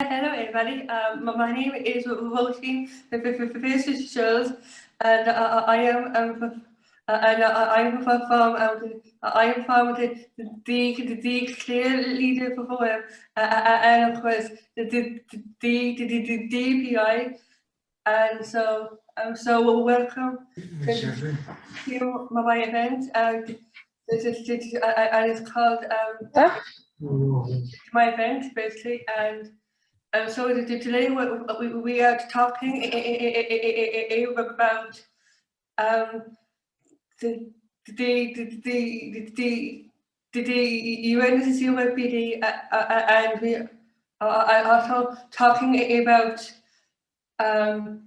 Hello everybody, my name is Roisin Fitzgerald, and I am from the Clare Leader Forum, and of course the DPI, and so welcome to my event. This is and it's called my event basically, and so today we are talking about the UNCRPD, and we are also talking about the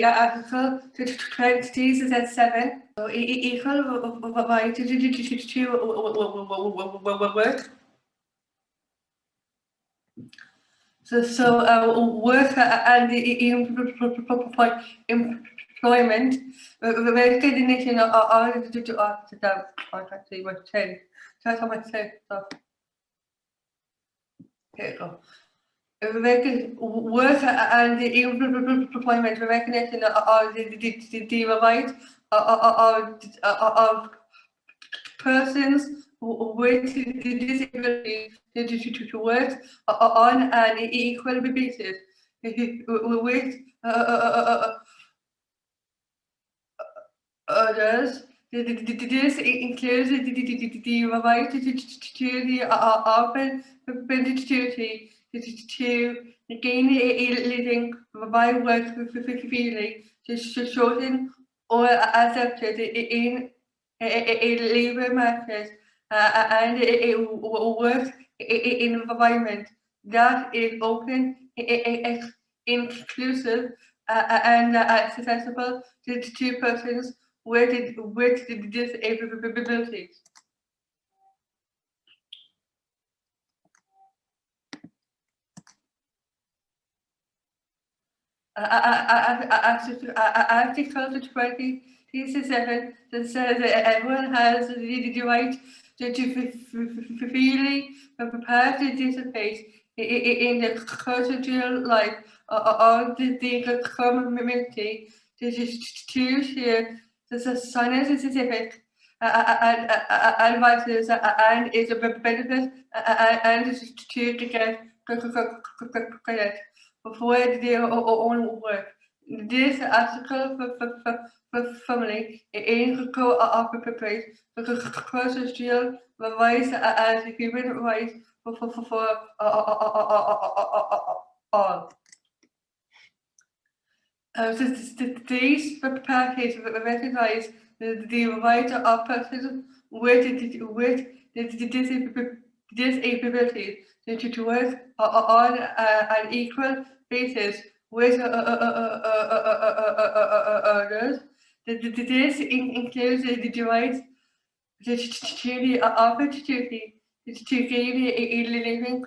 article 27, so equal right to work. So work and the employment, the recognition of actually what 10. That's how much say. So here you go. Work and the employment, the recognition of the right of persons with disability to work on an equal basis with others. This includes the right to the opportunity to gain a living by work freely, chosen or accepted in a labor market and a work environment that is open, inclusive, and accessible to persons with disabilities. Article 27 that says that everyone has the right to freely participate in the cultural life of the community, to share the scientific advices and its benefits, and to get credit for their own work. This article for family in cooperate cultural rights and human rights for all. These package recognize the right of persons with disabilities to work on an equal basis with others. This includes the right to the opportunity to gain a living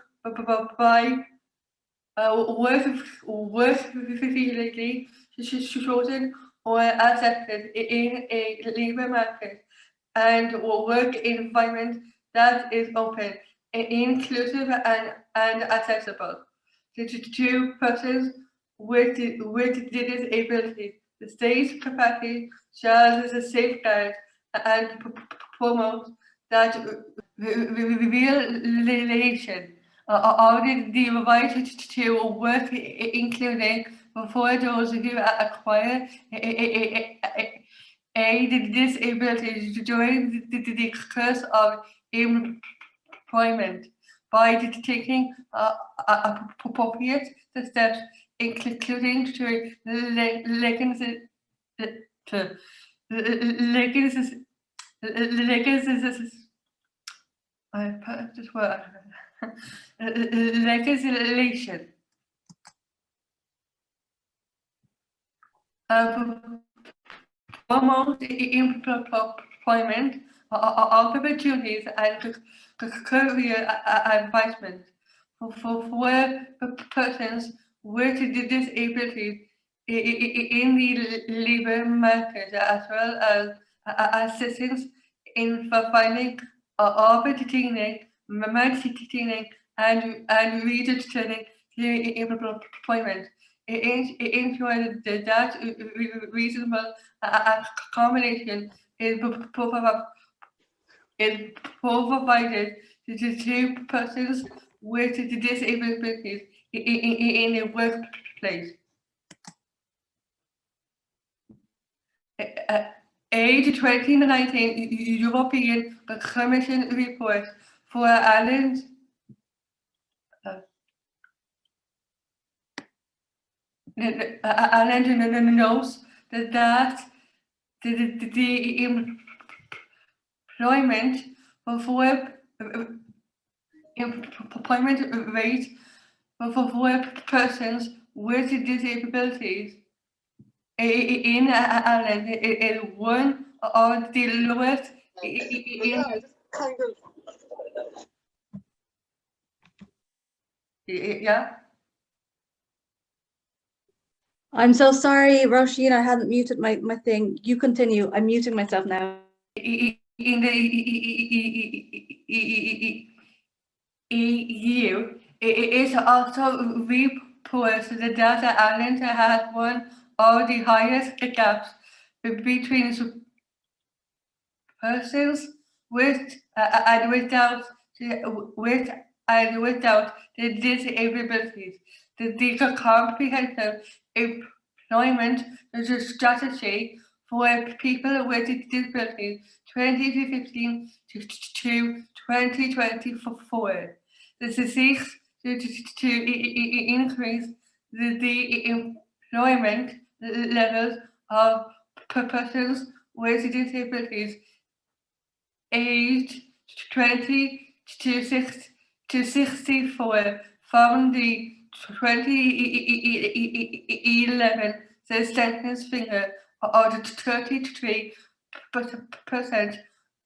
by work freely, chosen or accepted in a labor market and work environment that is open, inclusive, and accessible to persons with disabilities. The state's capacity shall safeguard and promote that realization of the right to work, including for those who acquire a disability during the course of employment by taking appropriate steps, including to legislation. Promote employment opportunities and career advancement for persons with disabilities in the labor market, as well as assistance in finding opportunity, maintaining and research training employment. It ensured that reasonable accommodation is provided to two persons with disabilities in the workplace. Age 2019 European Commission report for Ireland Ireland knows that the employment rate for persons with disabilities in Ireland is one of the lowest yeah. I'm so sorry, Roisin, I hadn't muted my thing. You continue. I'm muting myself now. In the EU, it is also reported that Ireland has one of the highest gaps between persons with and without the disabilities. The comprehensive employment strategy for people with disabilities 2015 to 2024. This seeks to increase the employment levels of persons with disabilities aged 20 to 64 from the 2011 census figure of 33%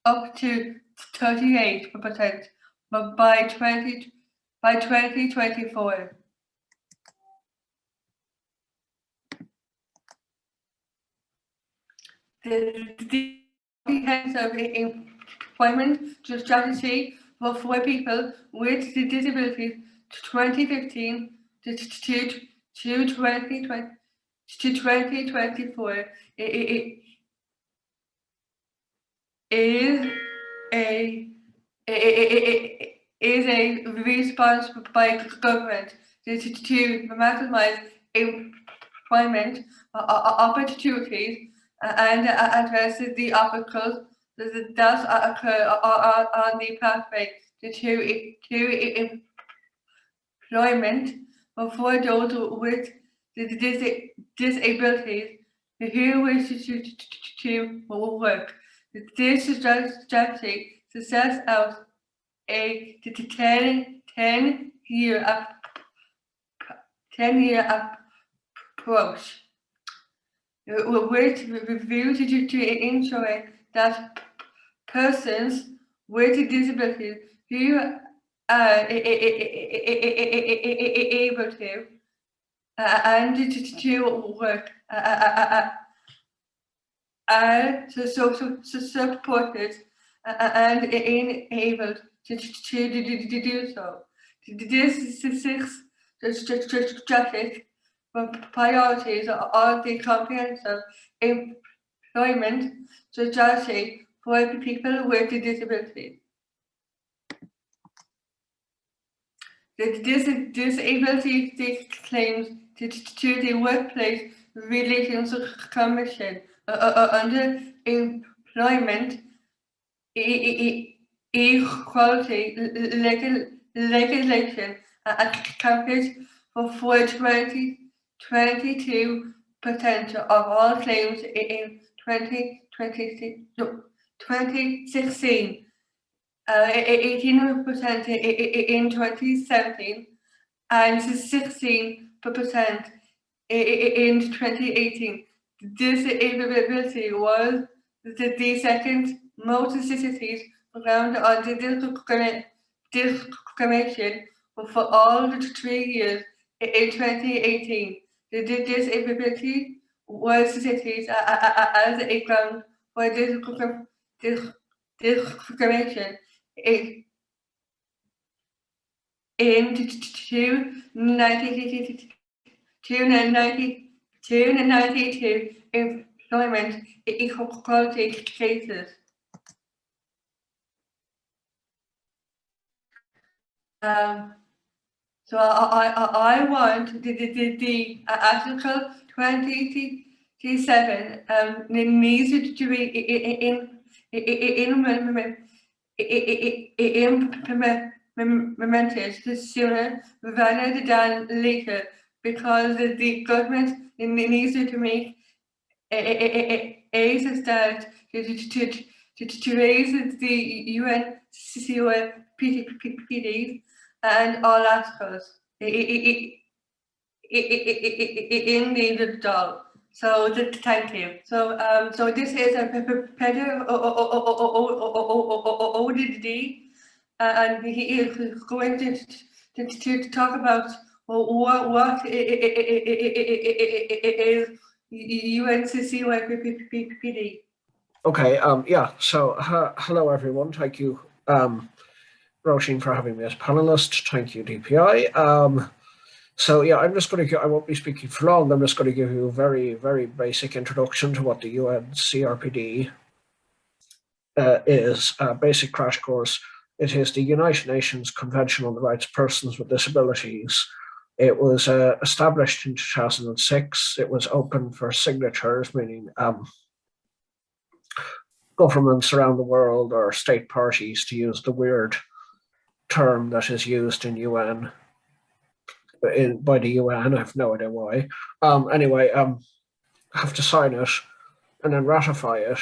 up to 38% by 2024. The comprehensive employment strategy for people with disabilities 2015 to 2020 to 2024 is a response by government to maximize employment opportunities and address the obstacles that does occur on the pathway to employment for those with disabilities who wish to work. This strategy sets out a 10-year approach, which reviews to ensure that persons with disabilities who are able to and to work are supported and enabled to do so. This strategic priorities are the comprehensive employment strategy for people with disabilities. Disability claims to the Workplace Relations Commission under employment equality legislation accounted for 22% of all claims in 2016, 18% in 2017, and 16% in 2018. Disability was the second most cities around on discrimination for all 3 years in 2018. The disability was cities as a ground for discrimination in 292 employment equality cases. So I want the Article 27 needs to be implemented sooner rather than later, because the government needs to make a start to raise the UNCRPD and all articles in the doll. So thank you. So this is a Peadar ODD, and he is going to talk about what is UNCRPD. Okay, yeah, so hello everyone. Thank you, Roisin, for having me as panelist. Thank you, DPI. So yeah, I'm just going to, I won't be speaking for long. I'm just going to give you a very, very basic introduction to what the UNCRPD is, a basic crash course. It is the United Nations Convention on the Rights of Persons with Disabilities. It was established in 2006. It was open for signatures, meaning governments around the world or state parties, to use the weird term that is used in UN, by the UN. I have no idea why. Anyway, have to sign it and then ratify it.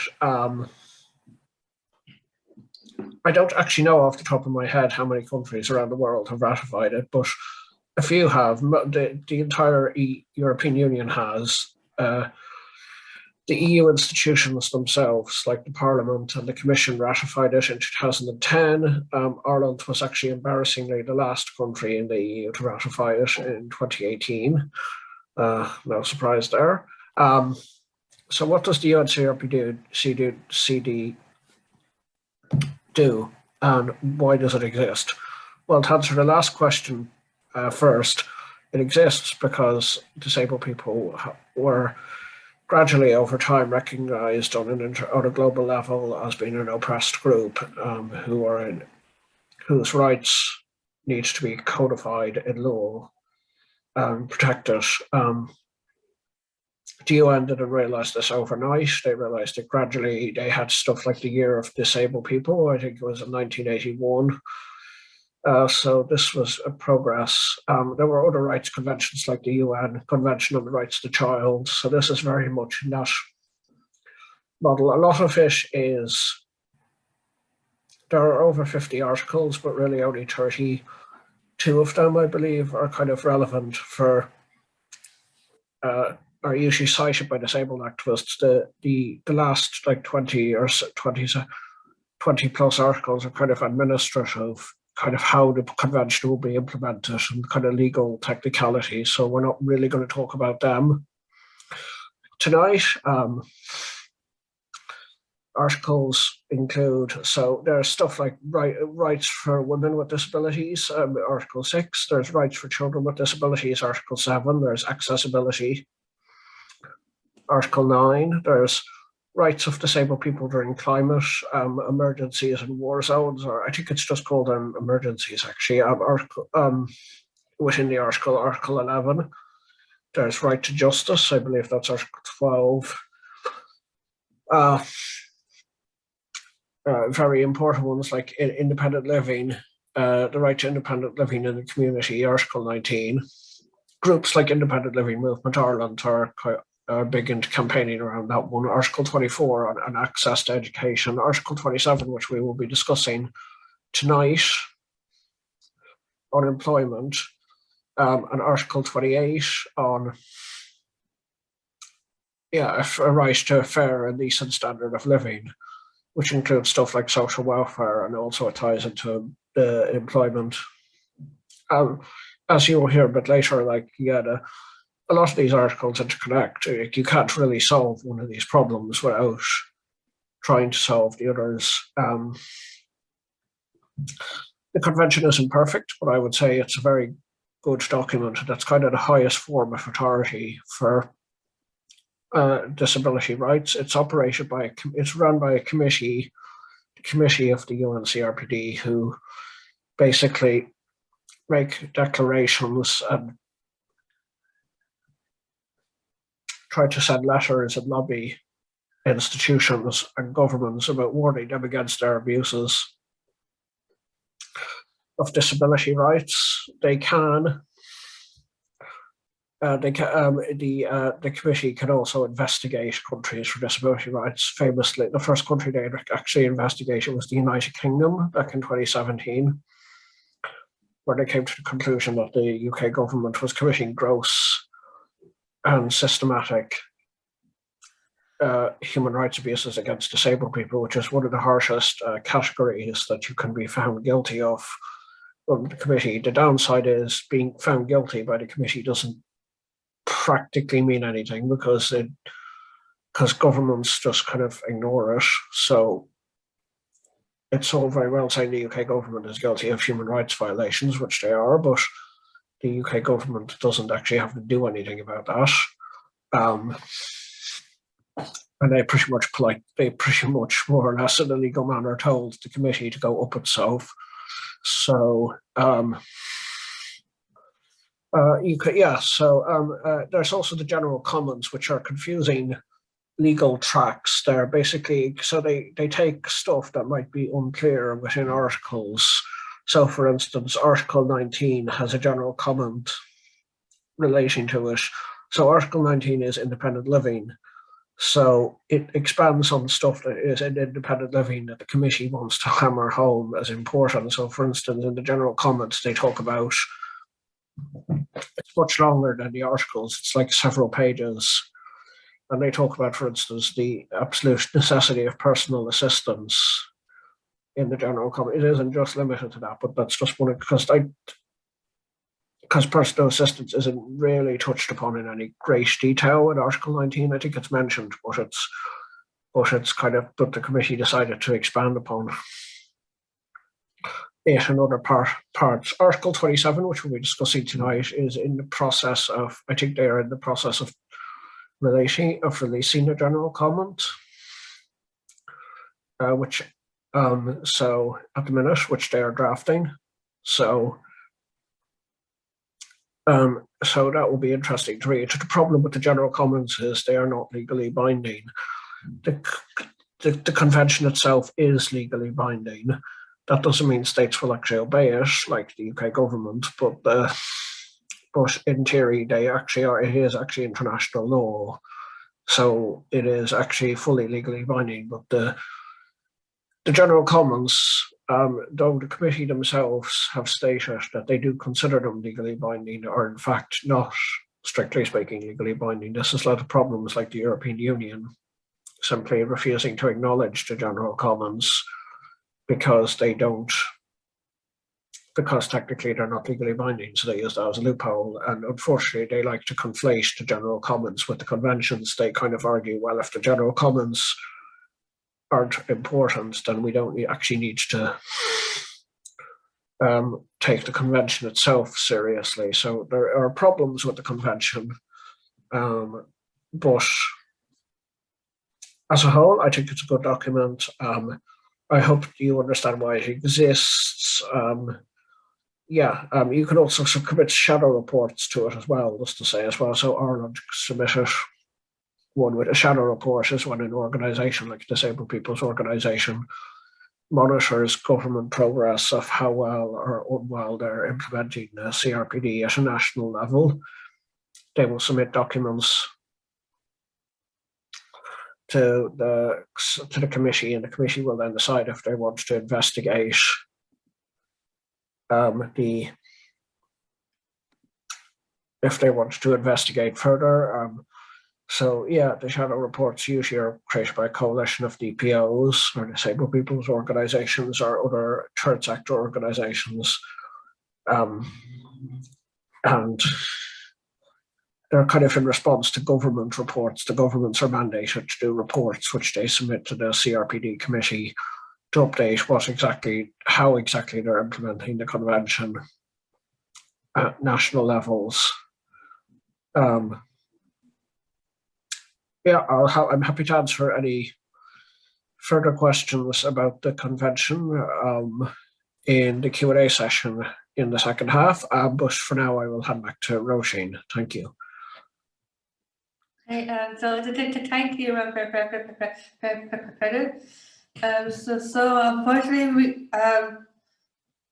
I don't actually know off the top of my head how many countries around the world have ratified it, but a few have. The entire European Union has. The EU institutions themselves, like the Parliament and the Commission, ratified it in 2010. Ireland was actually embarrassingly the last country in the EU to ratify it in 2018. No surprise there. So what does the UNCRPD do, and why does it exist? Well, to answer the last question first, it exists because disabled people were gradually over time recognised on a global level as being an oppressed group, whose rights need to be codified in law and protected. The UN didn't realise this overnight. They realised it gradually. They had stuff like the Year of Disabled People, I think it was in 1981. So this was a progress. There were other rights conventions like the UN Convention on the Rights of the Child. So this is very much in that model. A lot of it is, there are over 50 articles, but really only 32 of them, I believe, are kind of relevant for, are usually cited by disabled activists. The last like 20 plus articles are kind of administrative, kind of how the convention will be implemented and kind of legal technicalities. So we're not really going to talk about them tonight. Articles include, so there's stuff like rights for women with disabilities, Article 6. There's rights for children with disabilities, Article 7. There's accessibility, Article 9. There's rights of disabled people during climate emergencies and war zones, or I think it's just called emergencies actually. Within the Article 11. There's right to justice. I believe that's Article 12. Very important ones like independent living, the right to independent living in the community, Article 19. Groups like Independent Living Movement Ireland are big into campaigning around that one. Article 24 on access to education. Article 27, which we will be discussing tonight, on employment. And Article 28 on a right to a fair and decent standard of living, which includes stuff like social welfare, and also it ties into the employment. As you will hear a bit later, like a lot of these articles interconnect. You can't really solve one of these problems without trying to solve the others. The convention isn't perfect, but I would say it's a very good document. That's kind of the highest form of authority for disability rights. It's operated by, it's run by a committee, the committee of the UNCRPD, who basically make declarations and try to send letters and lobby institutions and governments about warning them against their abuses of disability rights. The committee can also investigate countries for disability rights. Famously, the first country they actually investigated was the United Kingdom back in 2017, where they came to the conclusion that the UK government was committing gross and systematic human rights abuses against disabled people, which is one of the harshest categories that you can be found guilty of from the committee. The downside is being found guilty by the committee doesn't practically mean anything because governments just kind of ignore it. So it's all very well saying the UK government is guilty of human rights violations, which they are, but the UK government doesn't actually have to do anything about that. And they pretty much more or less in a legal manner told the committee to go up itself. So there's also the general comments, which are confusing legal tracks. They're basically, so they take stuff that might be unclear within articles. So for instance, Article 19 has a general comment relating to it. So Article 19 is independent living. So it expands on stuff that is in independent living that the committee wants to hammer home as important. So for instance, in the general comments, they talk about, it's much longer than the articles, it's like several pages. And they talk about, for instance, the absolute necessity of personal assistance in the general comment. It isn't just limited to that, but that's just one, because personal assistance isn't really touched upon in any great detail in Article 19. I think it's mentioned, but it's kind of, but the committee decided to expand upon it in other parts. Article 27, which we'll be discussing tonight, is in the process of, I think they are in the process of releasing the general comment, which so at the minute, which they are drafting. So that will be interesting to read. The problem with the general comments is they are not legally binding. The convention itself is legally binding. That doesn't mean states will actually obey it, like the UK government, but in theory, they actually are. It is actually international law, so it is actually fully legally binding. But the general comments, though the committee themselves have stated that they do consider them legally binding, are in fact not, strictly speaking, legally binding. This has led to problems like the European Union simply refusing to acknowledge the general comments because technically they're not legally binding, so they use that as a loophole. And unfortunately, they like to conflate the general comments with the conventions. They kind of argue, well, if the general comments aren't important, then we don't actually need to take the convention itself seriously. So there are problems with the convention, but as a whole, I think it's a good document. I hope you understand why it exists. You can also submit shadow reports to it as well, just to say as well. So Ireland submitted one with a shadow report is when an organisation like Disabled People's Organisation monitors government progress of how well or unwell they're implementing the CRPD at a national level. They will submit documents to the committee, and the committee will then decide if they want to investigate if they want to investigate further. The shadow reports usually are created by a coalition of DPOs or disabled people's organisations or other third sector organisations, and they're kind of in response to government reports. The governments are mandated to do reports which they submit to the CRPD committee, to update how exactly they're implementing the convention at national levels. Yeah, I'm happy to answer any further questions about the convention in the Q&A session in the second half, but for now I will hand back to Roisin. Thank you. Okay, so thank you, Peadar. So unfortunately,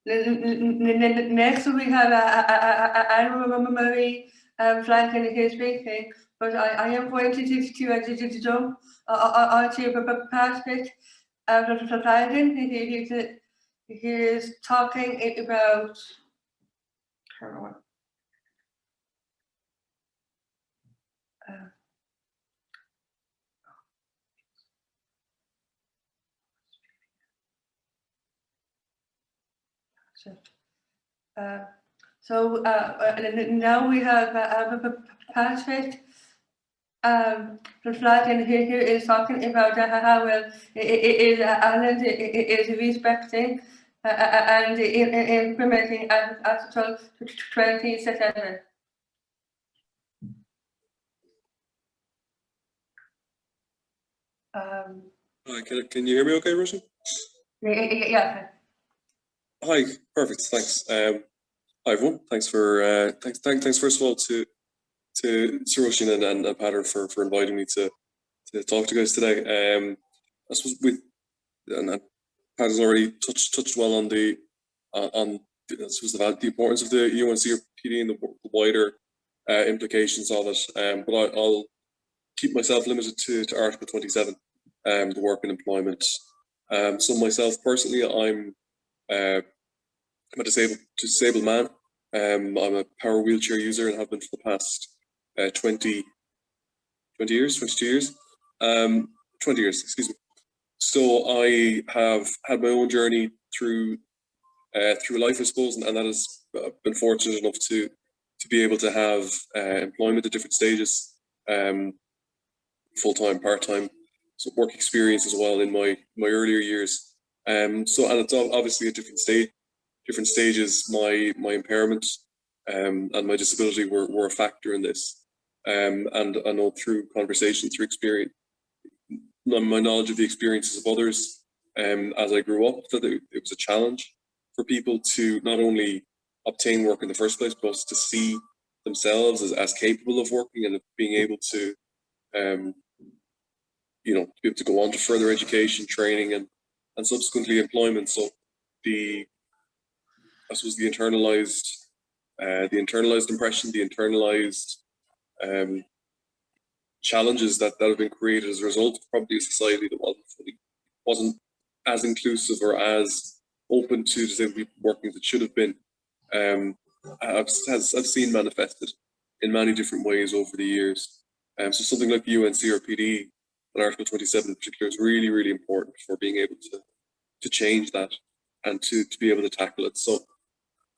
next we have Anne-Marie Flanagan here speaking, but I am going to jump onto Patrick Flanagan. He is talking about. So now we have Patrick Flanagan here is talking about how well Ireland is respecting and implementing Article 27. Hi, can you hear me okay, Roisin? Yeah. Hi, perfect, thanks. Hi everyone, thanks for thanks first of all to Roisin and Peadar for inviting me to talk to you guys today. I suppose and Peadar's already touched well on the importance of the UNCRPD and the wider implications of it. But I'll keep myself limited to Article 27, the work and employment. So myself personally, I'm a disabled man. I'm a power wheelchair user and have been for the past 22 years, excuse me. So I have had my own journey through life, I suppose, and that has been fortunate enough to be able to have employment at different stages, full-time, part-time, so work experience as well in my earlier years. And it's obviously at different stages. My impairment and my disability were a factor in this. And I know through conversation, through experience, my knowledge of the experiences of others, as I grew up, that it was a challenge for people to not only obtain work in the first place, but also to see themselves as capable of working and of being able to, be able to go on to further education, training, and subsequently employment. So I suppose the internalized impression, the internalized challenges that have been created as a result of probably a society that wasn't as inclusive or as open to disabled people working as it should have been, I've seen manifested in many different ways over the years. So something like the UNCRPD and Article 27 in particular is really, really important for being able to change that and to be able to tackle it. So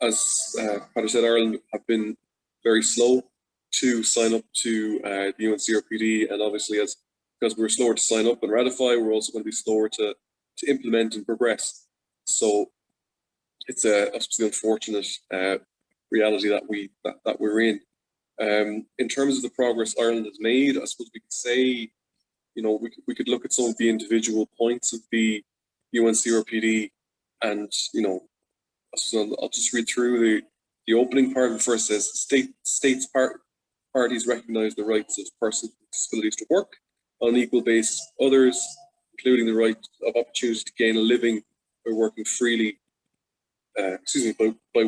as Peadar said, Ireland have been very slow to sign up to the UNCRPD, and obviously because we're slower to sign up and ratify, we're also going to be slower to implement and progress. So it's the unfortunate reality that we're in. In terms of the progress Ireland has made, I suppose we could say, we could look at some of the individual points of the UNCRPD, and I'll just read through the opening part. It first says states parties recognise the rights of persons with disabilities to work on an equal basis with others, including the right of opportunity to gain a living by working freely. By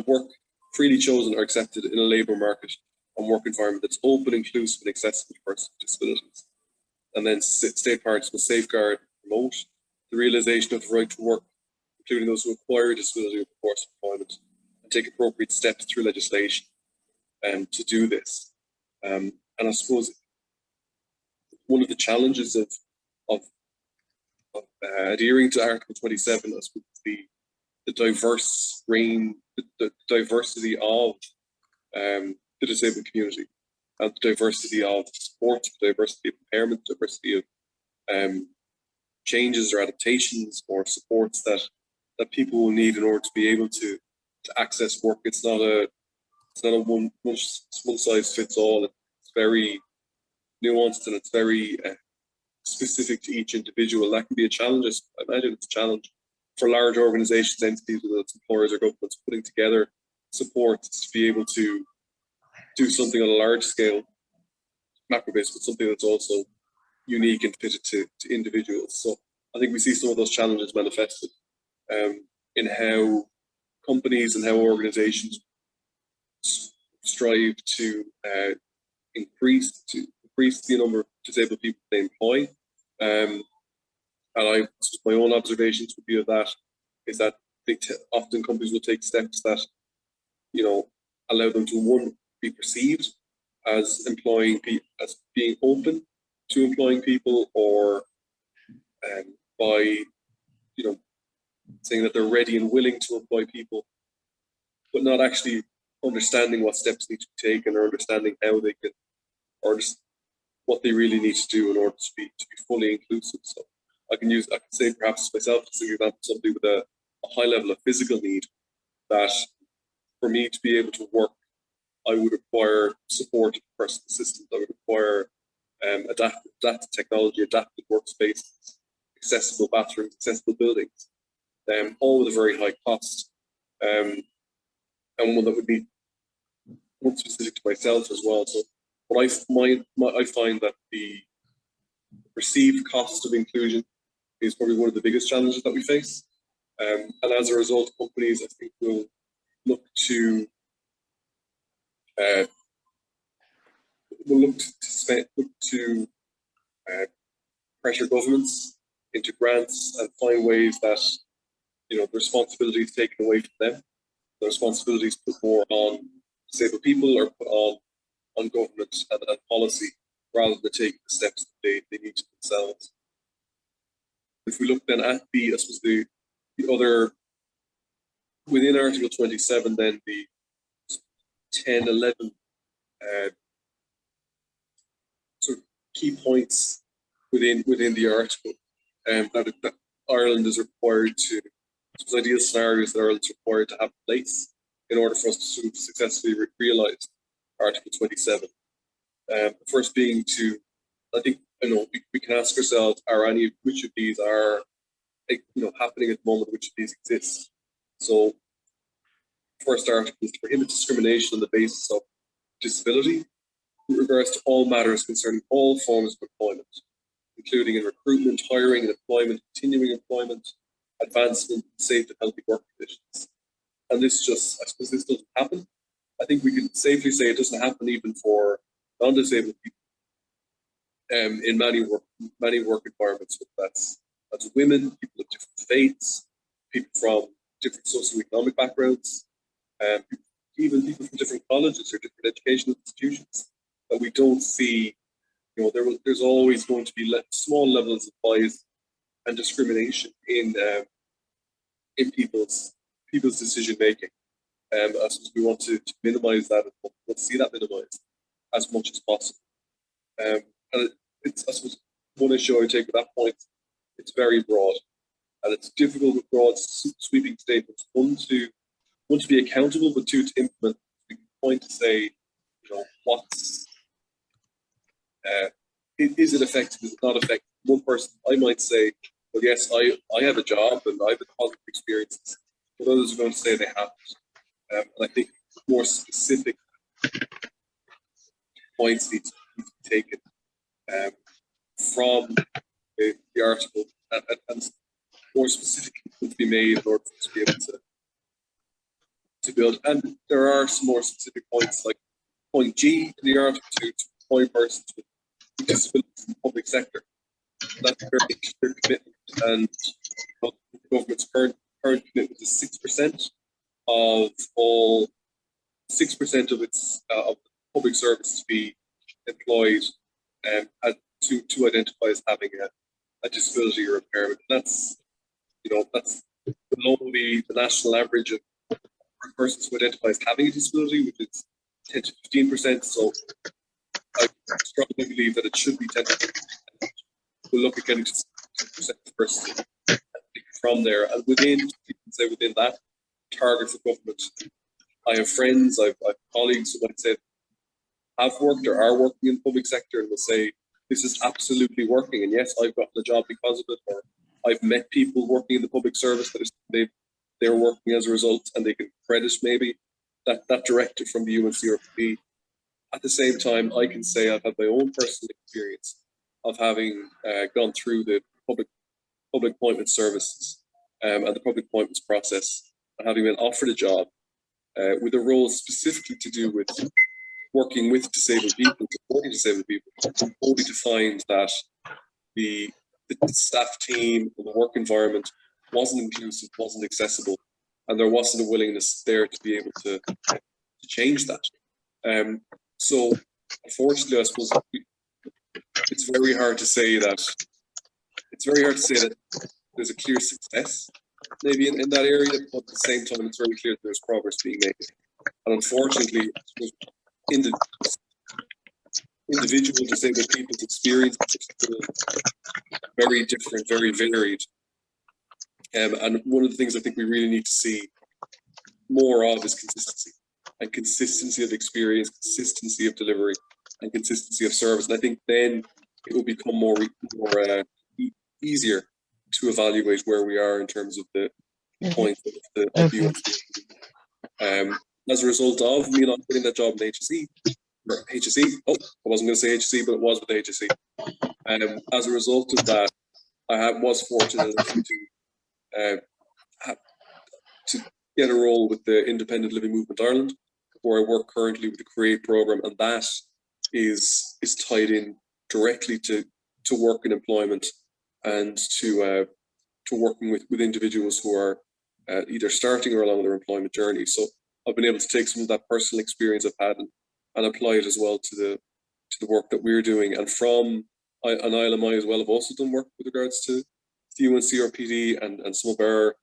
work freely chosen or accepted in a labour market and work environment that's open, inclusive, and accessible to persons with disabilities. And then state parties will safeguard and promote the realisation of the right to work, including those who acquire a disability over the course of employment, and take appropriate steps through legislation to do this. And I suppose one of the challenges of adhering to Article 27, I suppose, the diverse range, the diversity of the disabled community, and the diversity of sport, the diversity of impairment, diversity of changes or adaptations or supports that people will need in order to be able to access work. It's not a one size fits all. It's very nuanced and it's very specific to each individual. That can be a challenge. I imagine it's a challenge for large organizations, entities, whether it's employers or governments, putting together supports to be able to do something on a large scale, macro based, but something that's also unique and fitted to individuals. So I think we see some of those challenges manifested in how companies and how organizations strive to increase the number of disabled people they employ. And my own observations would be of that is that often companies will take steps that, you know, allow them to, one, be perceived as as being open to employing people, or by, you know, saying that they're ready and willing to employ people, but not actually understanding what steps need to be taken or understanding how they can, or just what they really need to do in order to be fully inclusive. So I can say perhaps myself as an example, somebody with a high level of physical need, that for me to be able to work, I would require support of personal assistance. I would require adapted technology, adapted workspaces, accessible bathrooms, accessible buildings, all with a very high cost, and one that would be more specific to myself as well. So what I find that the perceived cost of inclusion is probably one of the biggest challenges that we face, and as a result, companies, I think, will look to pressure governments into grants and find ways that, you know, the responsibility is taken away from them. The responsibility is put more on disabled people or put on government and policy, rather than taking the steps that they need to themselves. If we look then at I suppose the other, within Article 27, then the 10, 11 sort of key points within the article, that Ireland is required to, ideal scenarios that Ireland is required to have in place in order for us to sort of successfully realise Article 27. The first being to, I think, you know, we can ask ourselves, which of these are, you know, happening at the moment, which of these exist. So, first article is to prohibit discrimination on the basis of disability with regards to all matters concerning all forms of employment, including in recruitment, hiring and employment, continuing employment, advancement, safe and healthy work conditions. And this just, I suppose this doesn't happen. I think we can safely say it doesn't happen even for non-disabled people in many work environments. That's women, people of different faiths, people from different socioeconomic backgrounds, even people from different colleges or different educational institutions, that we don't see, you know, there's always going to be small levels of bias and discrimination in people's decision making. I suppose we want to minimise that, and we'll see that minimised as much as possible. And it's, I suppose, one issue I would take at that point, it's very broad, and it's difficult with broad sweeping statements. One to be accountable, but two, to implement. We can point to say, you know, is it effective? Is it not effective? One person, I might say, well, yes, I have a job and I have positive experiences, but others are going to say they haven't. And I think more specific points need to be taken from the article, and more specific to be made in order for us to be able to build. And there are some more specific points, like point G in the article, to employ persons with disabilities in the public sector. That's a very clear commitment, and the government's current commitment is 6% of all 6% of its of public service to be employed to identify as having a disability or impairment. And that's, you know, that's below the national average of persons who identify as having a disability, which is 10 to 15%. So I strongly believe that it should be 10 to 15%. We'll look at getting to 2% first from there. And within, you can say within that target for government, I have friends, I've colleagues who might say have worked or are working in the public sector and will say, this is absolutely working. And yes, I've gotten a job because of it, or I've met people working in the public service that they're working as a result, and they can credit maybe that directive from the UNCRPD. At the same time, I can say I've had my own personal experience of having gone through the public appointment services and the public appointments process, and having been offered a job with a role specifically to do with working with disabled people, supporting disabled people, only to find that the staff team and the work environment wasn't inclusive, wasn't accessible, and there wasn't a willingness there to be able to change that. So unfortunately, I suppose it's very hard to say that there's a clear success maybe in that area, but at the same time, it's very clear that there's progress being made. And unfortunately, individual disabled people's experiences are very different, very varied. And one of the things I think we really need to see more of is consistency, and consistency of experience, consistency of delivery, and consistency of service. And I think then it will become more easier to evaluate where we are in terms of the point of the as a result of me not getting that job in HSE, I wasn't going to say HSE, but it was with HSE. As a result of that, I was fortunate to get a role with the Independent Living Movement Ireland, where I work currently with the CREATE programme, and that is tied in directly to work and employment, and to working with individuals who are either starting or along their employment journey. So I've been able to take some of that personal experience I've had and apply it as well to the work that we're doing. And from ILMI as well, have also done work with regards to the UNCRPD, and some of our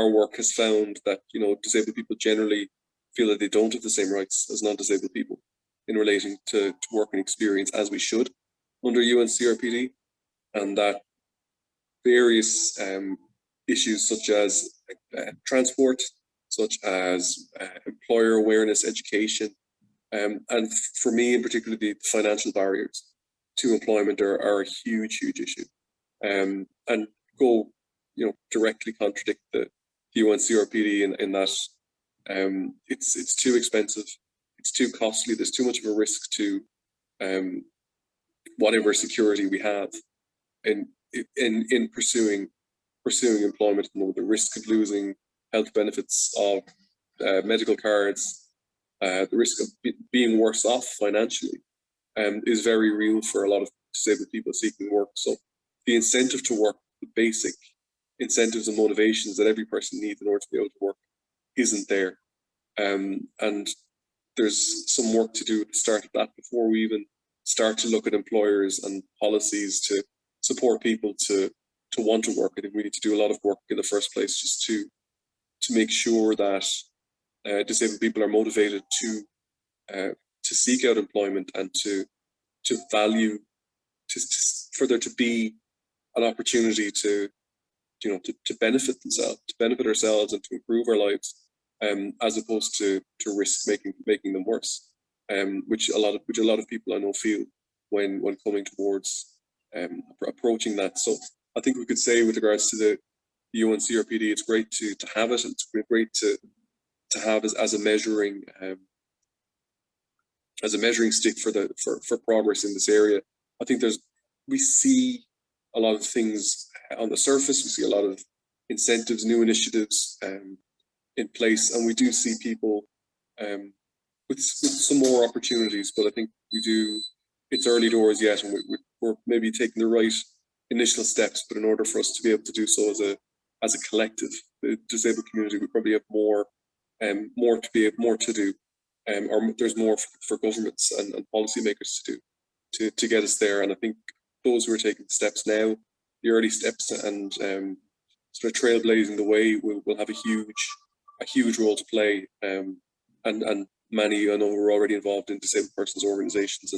work has found that, you know, disabled people generally feel that they don't have the same rights as non-disabled people in relating to work and experience as we should under UNCRPD, and that various issues such as transport, such as employer awareness, education, and for me in particular, the financial barriers to employment are a huge issue, and go, you know, directly contradict the UNCRPD in that it's too expensive, it's too costly, there's too much of a risk to whatever security we have in pursuing employment. You know, the risk of losing health benefits, of medical cards, the risk of being worse off financially is very real for a lot of disabled people seeking work. So the incentive to work, the basic incentives and motivations that every person needs in order to be able to work, isn't there. And there's some work to do at the start of that before we even start to look at employers and policies to support people to want to work. I think we need to do a lot of work in the first place just to make sure that disabled people are motivated to seek out employment, and to value, for there to be an opportunity to benefit themselves, to benefit ourselves, and to improve our lives, as opposed to risk making them worse, which a lot of people I know feel when coming towards approaching that. So I think we could say, with regards to the UNCRPD, it's great to have it. It's great to have as a measuring stick for progress in this area. I think we see a lot of things on the surface. We see a lot of incentives, new initiatives in place, and we do see people with some more opportunities. But I think it's early doors yet, and we're maybe taking the right initial steps. But in order for us to be able to do so as a collective, the disabled community, we probably have more to do, or there's more for governments and policymakers to do to get us there. And I think those who are taking the steps now, the early steps, and sort of trailblazing the way, will have a huge role to play. And many I know who are already involved in disabled persons organisations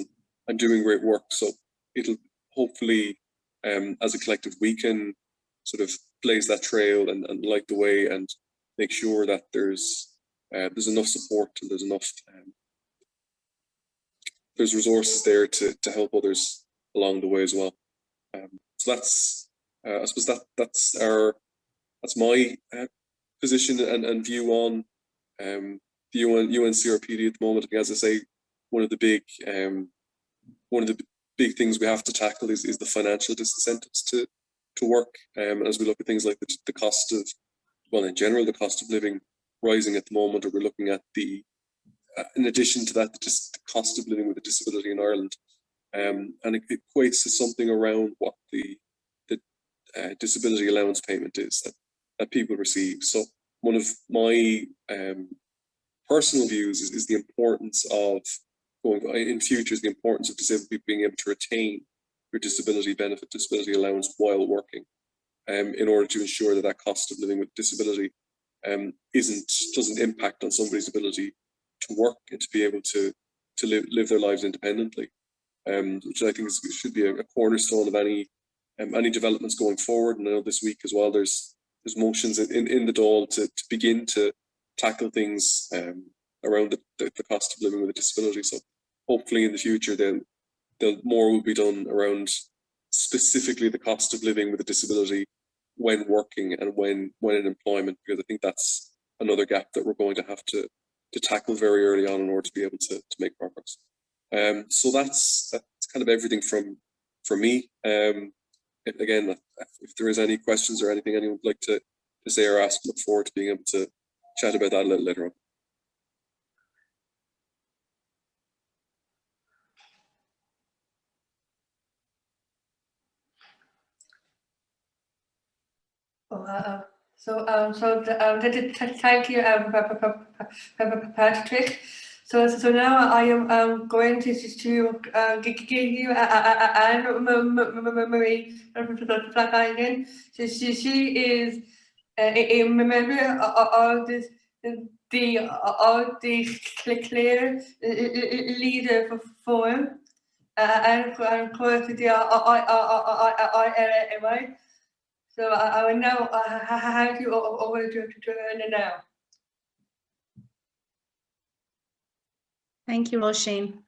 and doing great work. So it'll hopefully as a collective, we can sort of blaze that trail and light the way and make sure that there's enough support and there's enough there's resources there to help others along the way as well. So that's I suppose that's my position and view on the UNCRPD at the moment. As I say, one of the big things we have to tackle is the financial disincentives to work. And as we look at things like the cost of, well, in general, the cost of living rising at the moment, or we're looking at in addition to that, just the cost of living with a disability in Ireland, and it equates to something around what the disability allowance payment is that people receive. So one of my personal views is the importance of in future, the importance of disabled people being able to retain their disability benefit, disability allowance while working, in order to ensure that cost of living with disability doesn't impact on somebody's ability to work and to be able to live their lives independently, which I think should be a cornerstone of any developments going forward. And I know this week as well, there's motions in the Dáil to begin to tackle things around the cost of living with a disability. So hopefully in the future, then more will be done around specifically the cost of living with a disability when working and when in employment, because I think that's another gap that we're going to have to tackle very early on in order to be able to make progress. So that's kind of everything from me. Again, if there is any questions or anything anyone would like to say or ask, look forward to being able to chat about that a little later on. Thank you, Patrick. So now I am going to give you Anne-Marie Flanagan. So she is a member of the Clare Leader Forum and of course the ILMI. So I will now hand you over to her now. Thank you, Roisin,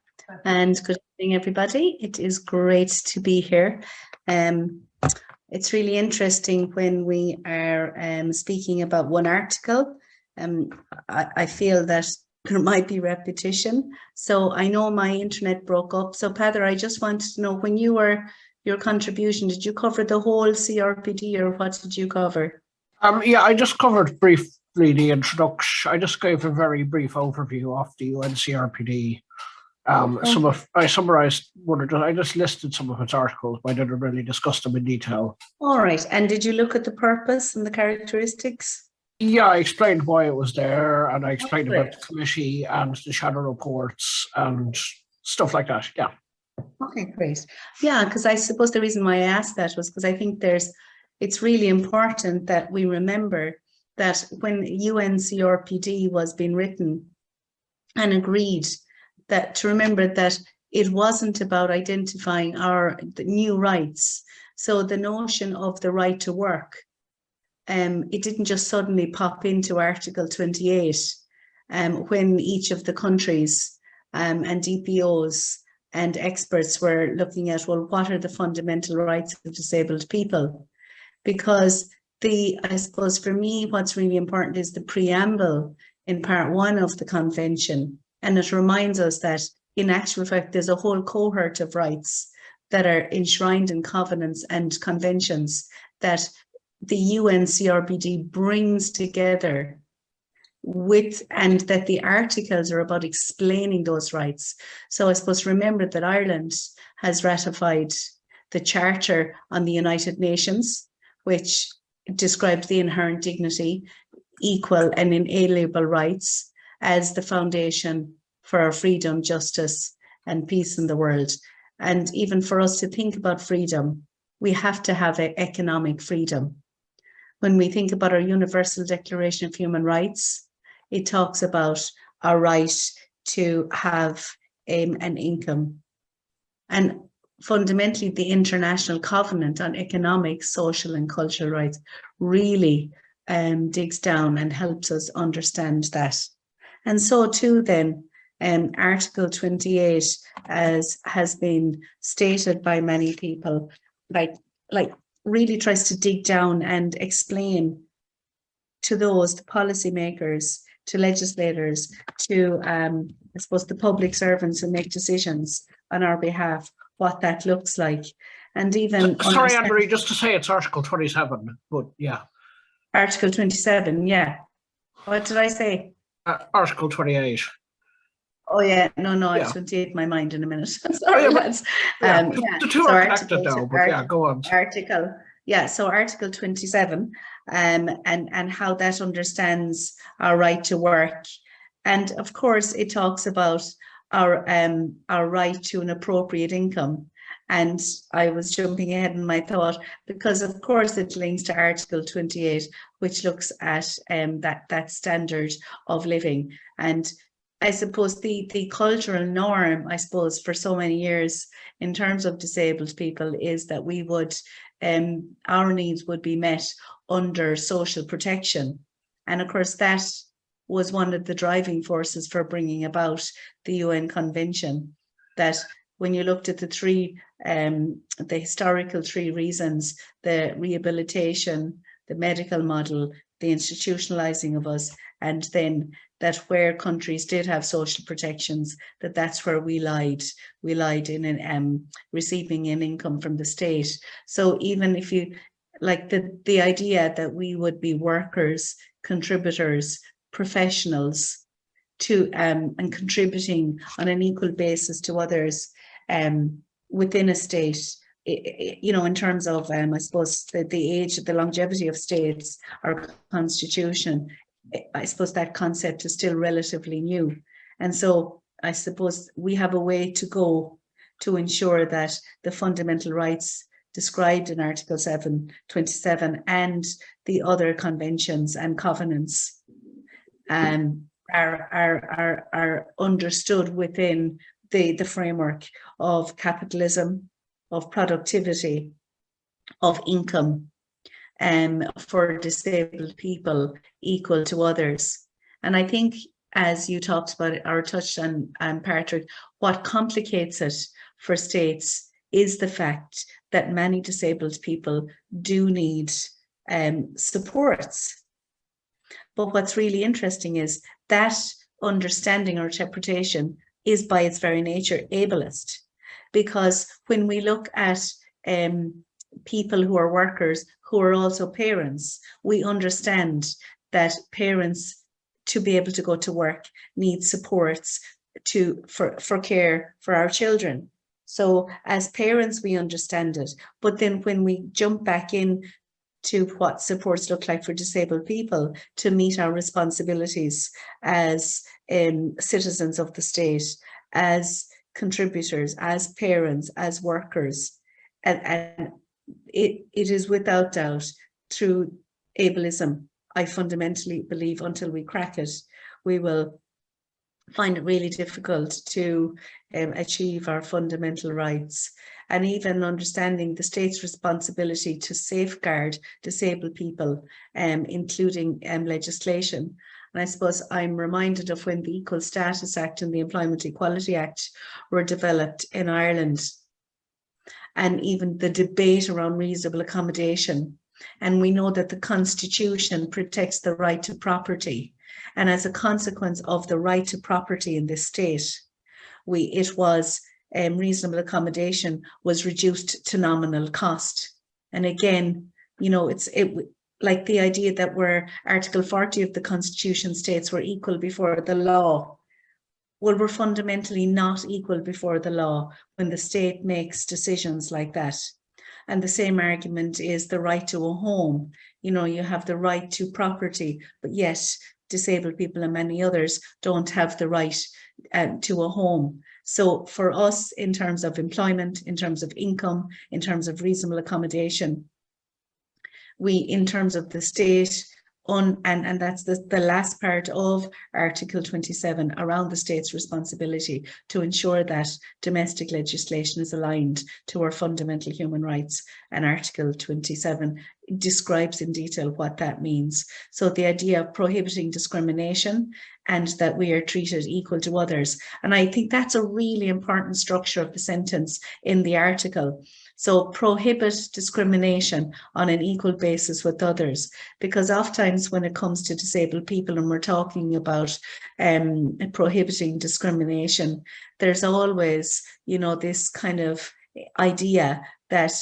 and good evening, everybody. It is great to be here. It's really interesting when we are speaking about one article. I feel that there might be repetition. So I know my internet broke up. So Peadar, I just wanted to know, when you were your contribution, did you cover the whole CRPD or what did you cover? Yeah, I just covered briefly the introduction. I just gave a very brief overview of the UNCRPD. I summarized I just listed some of its articles, but I didn't really discuss them in detail. All right. And did you look at the purpose and the characteristics? Yeah, I explained why it was there, and I explained about the committee and the shadow reports and stuff like that. Yeah. Okay, great. Yeah, because I suppose the reason why I asked that was because I think it's really important that we remember that when UNCRPD was being written and agreed, that to remember that it wasn't about identifying the new rights. So the notion of the right to work, it didn't just suddenly pop into Article 28 when each of the countries and DPOs and experts were looking at, well, what are the fundamental rights of disabled people? Because I suppose for me, what's really important is the preamble in part 1 of the convention. And it reminds us that in actual fact, there's a whole cohort of rights that are enshrined in covenants and conventions that the UNCRPD brings together and that the articles are about explaining those rights. So I suppose remember that Ireland has ratified the Charter on the United Nations, which describes the inherent dignity, equal and inalienable rights as the foundation for our freedom, justice and peace in the world. And even for us to think about freedom, we have to have economic freedom. When we think about our Universal Declaration of Human Rights, it talks about our right to have an income. And fundamentally the International Covenant on Economic, Social and Cultural Rights really digs down and helps us understand that. And so too then, Article 28, as has been stated by many people, like really tries to dig down and explain to those, the policymakers, to legislators, to I suppose the public servants who make decisions on our behalf, what that looks like. And even sorry, Anne-Marie, just to say it's Article 27, but yeah. Article 27, yeah. What did I say? Article 28. Oh yeah, no, Yeah. I'll 28 my mind in a minute. Sorry, Oh, yeah, but- lads. Yeah, Yeah. the two So are connected Article- now, but yeah, go on. Article, yeah, so Article 27, and how that understands our right to work. And of course, it talks about our right to an appropriate income. And I was jumping ahead in my thought, because of course it links to Article 28, which looks at that standard of living. And I suppose the cultural norm, I suppose, for so many years in terms of disabled people is that we would, our needs would be met under social protection. And of course, that was one of the driving forces for bringing about the UN Convention, that when you looked at the three, the historical three reasons, the rehabilitation, the medical model, the institutionalizing of us, and then that where countries did have social protections, that's where we lied. We lied in receiving an income from the state. So even if you, like the idea that we would be workers, contributors, professionals to and contributing on an equal basis to others within a state, you know, in terms of, I suppose, the age, the longevity of states, our constitution, I suppose that concept is still relatively new. And so I suppose we have a way to go to ensure that the fundamental rights described in Article 27 and the other conventions and covenants are understood within the framework of capitalism, of productivity, of income, for disabled people equal to others. And I think, as you talked about it or touched on, Patrick, what complicates it for states is the fact that many disabled people do need supports. But what's really interesting is that understanding or interpretation is by its very nature ableist, because when we look at people who are workers who are also parents, we understand that parents, to be able to go to work, need supports for care for our children. So as parents, we understand it. But then when we jump back in to what supports look like for disabled people to meet our responsibilities as citizens of the state, as contributors, as parents, as workers, and it is without doubt through ableism, I fundamentally believe, until we crack it, we will find it really difficult to achieve our fundamental rights. And even understanding the state's responsibility to safeguard disabled people, including legislation. And I suppose I'm reminded of when the Equal Status Act and the Employment Equality Act were developed in Ireland, and even the debate around reasonable accommodation. And we know that the Constitution protects the right to property. And as a consequence of the right to property in this state, reasonable accommodation was reduced to nominal cost. And again, you know, it's like the idea that where Article 40 of the Constitution states we're equal before the law. Well, we're fundamentally not equal before the law when the state makes decisions like that. And the same argument is the right to a home. You know, you have the right to property, but yet disabled people and many others don't have the right to a home. So for us, in terms of employment, in terms of income, in terms of reasonable accommodation, in terms of the state, and that's the last part of Article 27 around the state's responsibility to ensure that domestic legislation is aligned to our fundamental human rights. And Article 27 describes in detail what that means. So the idea of prohibiting discrimination and that we are treated equal to others. And I think that's a really important structure of the sentence in the article. So prohibit discrimination on an equal basis with others, because oftentimes when it comes to disabled people and we're talking about prohibiting discrimination, there's always, you know, this kind of idea that,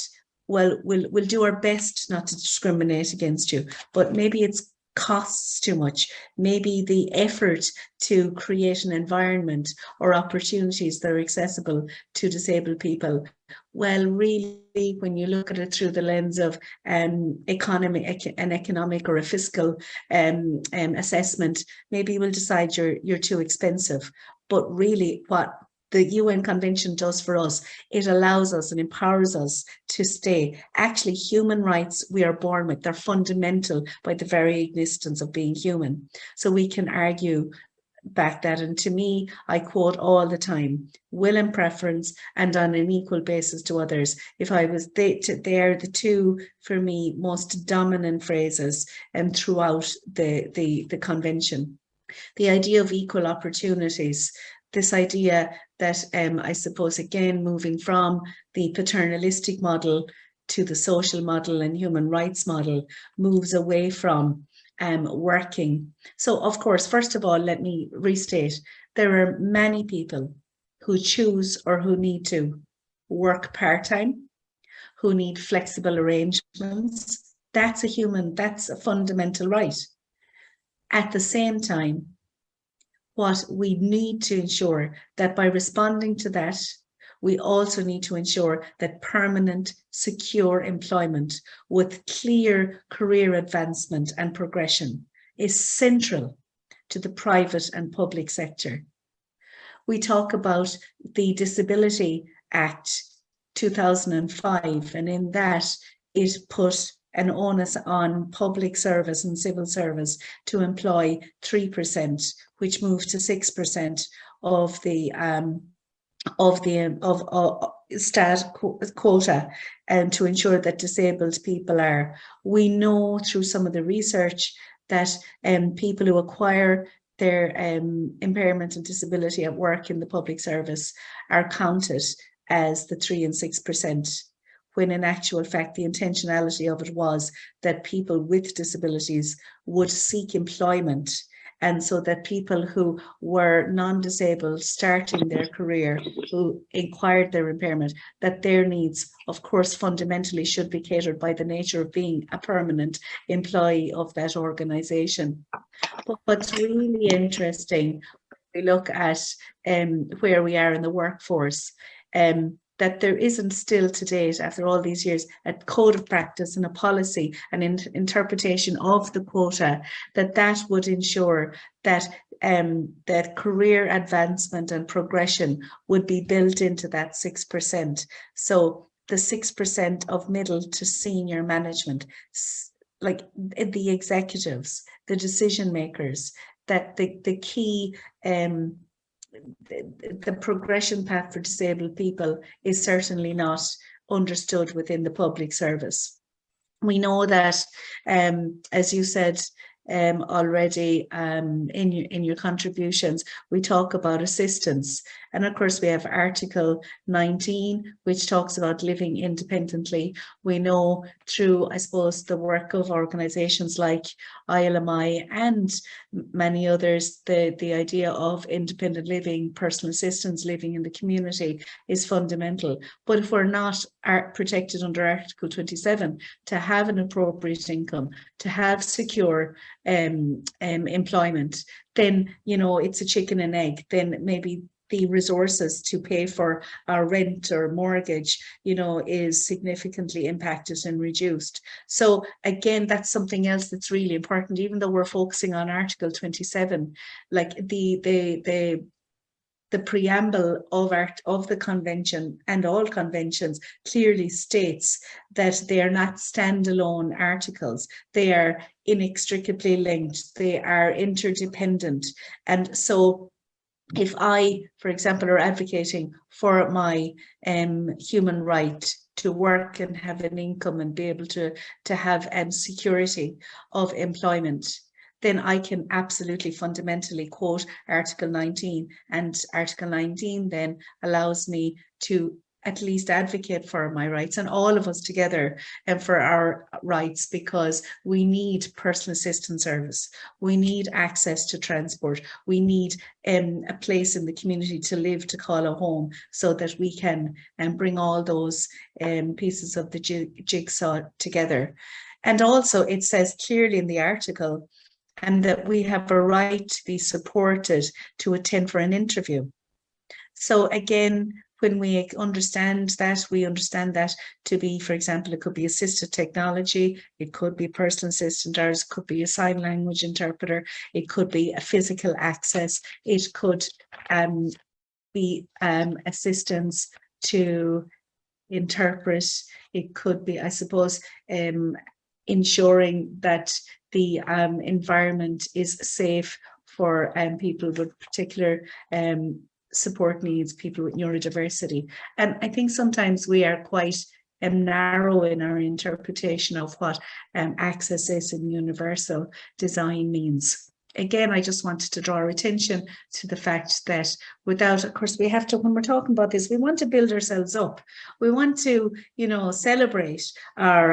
well, we'll do our best not to discriminate against you, but maybe it's costs too much. Maybe the effort to create an environment or opportunities that are accessible to disabled people, well, really, when you look at it through the lens of an economic or a fiscal assessment, maybe we'll decide you're too expensive. But really, what the UN Convention does for us, it allows us and empowers us to stay. Actually, human rights we are born with, they're fundamental by the very existence of being human. So we can argue back that, and to me, I quote all the time, will and preference and on an equal basis to others. If I was they're the two, for me, most dominant phrases and throughout the convention. The idea of equal opportunities, this idea that I suppose, again, moving from the paternalistic model to the social model and human rights model, moves away from working. So, of course, first of all, let me restate, there are many people who choose or who need to work part-time, who need flexible arrangements. That's a fundamental right. At the same time, what we need to ensure that by responding to that, we also need to ensure that permanent, secure employment with clear career advancement and progression is central to the private and public sector. We talk about the Disability Act 2005, and in that it put an onus on public service and civil service to employ 3%, which moved to 6% of the stat quota, and to ensure that disabled people are. We know through some of the research that people who acquire their impairment and disability at work in the public service are counted as the 3 and 6%. When in actual fact, the intentionality of it was that people with disabilities would seek employment. And so that people who were non-disabled starting their career, who acquired their impairment, that their needs, of course, fundamentally should be catered by the nature of being a permanent employee of that organisation. But what's really interesting, we look at where we are in the workforce, that there isn't still to date, after all these years, a code of practice and a policy and interpretation of the quota that would ensure that that career advancement and progression would be built into that 6%. So the 6% of middle to senior management, like the executives, the decision makers, that the key the progression path for disabled people is certainly not understood within the public service. We know that, as you said already in your contributions, we talk about assistance. And of course, we have Article 19, which talks about living independently. We know through, I suppose, the work of organisations like ILMI and many others, the idea of independent living, personal assistance, living in the community is fundamental. But if we're not protected under Article 27 to have an appropriate income, to have secure employment, then, you know, it's a chicken and egg. Then maybe the resources to pay for our rent or mortgage, you know, is significantly impacted and reduced. So again, that's something else that's really important, even though we're focusing on Article 27, like the the preamble of the convention and all conventions clearly states that they are not standalone articles. They are inextricably linked. They are interdependent. And so if I, for example, are advocating for my human right to work and have an income and be able to have security of employment, then I can absolutely fundamentally quote Article 19, and Article 19 then allows me to at least advocate for my rights, and all of us together, and for our rights, because we need personal assistance service, we need access to transport, we need a place in the community to live, to call a home, so that we can bring all those pieces of the jigsaw together. And also it says clearly in the article, and that we have a right to be supported to attend for an interview. So again, when we understand that, we understand that to be, for example, it could be assistive technology, it could be personal assistant, or it could be a sign language interpreter, it could be a physical access, it could be assistance to interpret, it could be, I suppose, ensuring that the environment is safe for people with particular support needs, people with neurodiversity. And I think sometimes we are quite narrow in our interpretation of what access is and universal design means. Again, I just wanted to draw our attention to the fact that without, of course, we have to, when we're talking about this, we want to build ourselves up. We want to, you know, celebrate our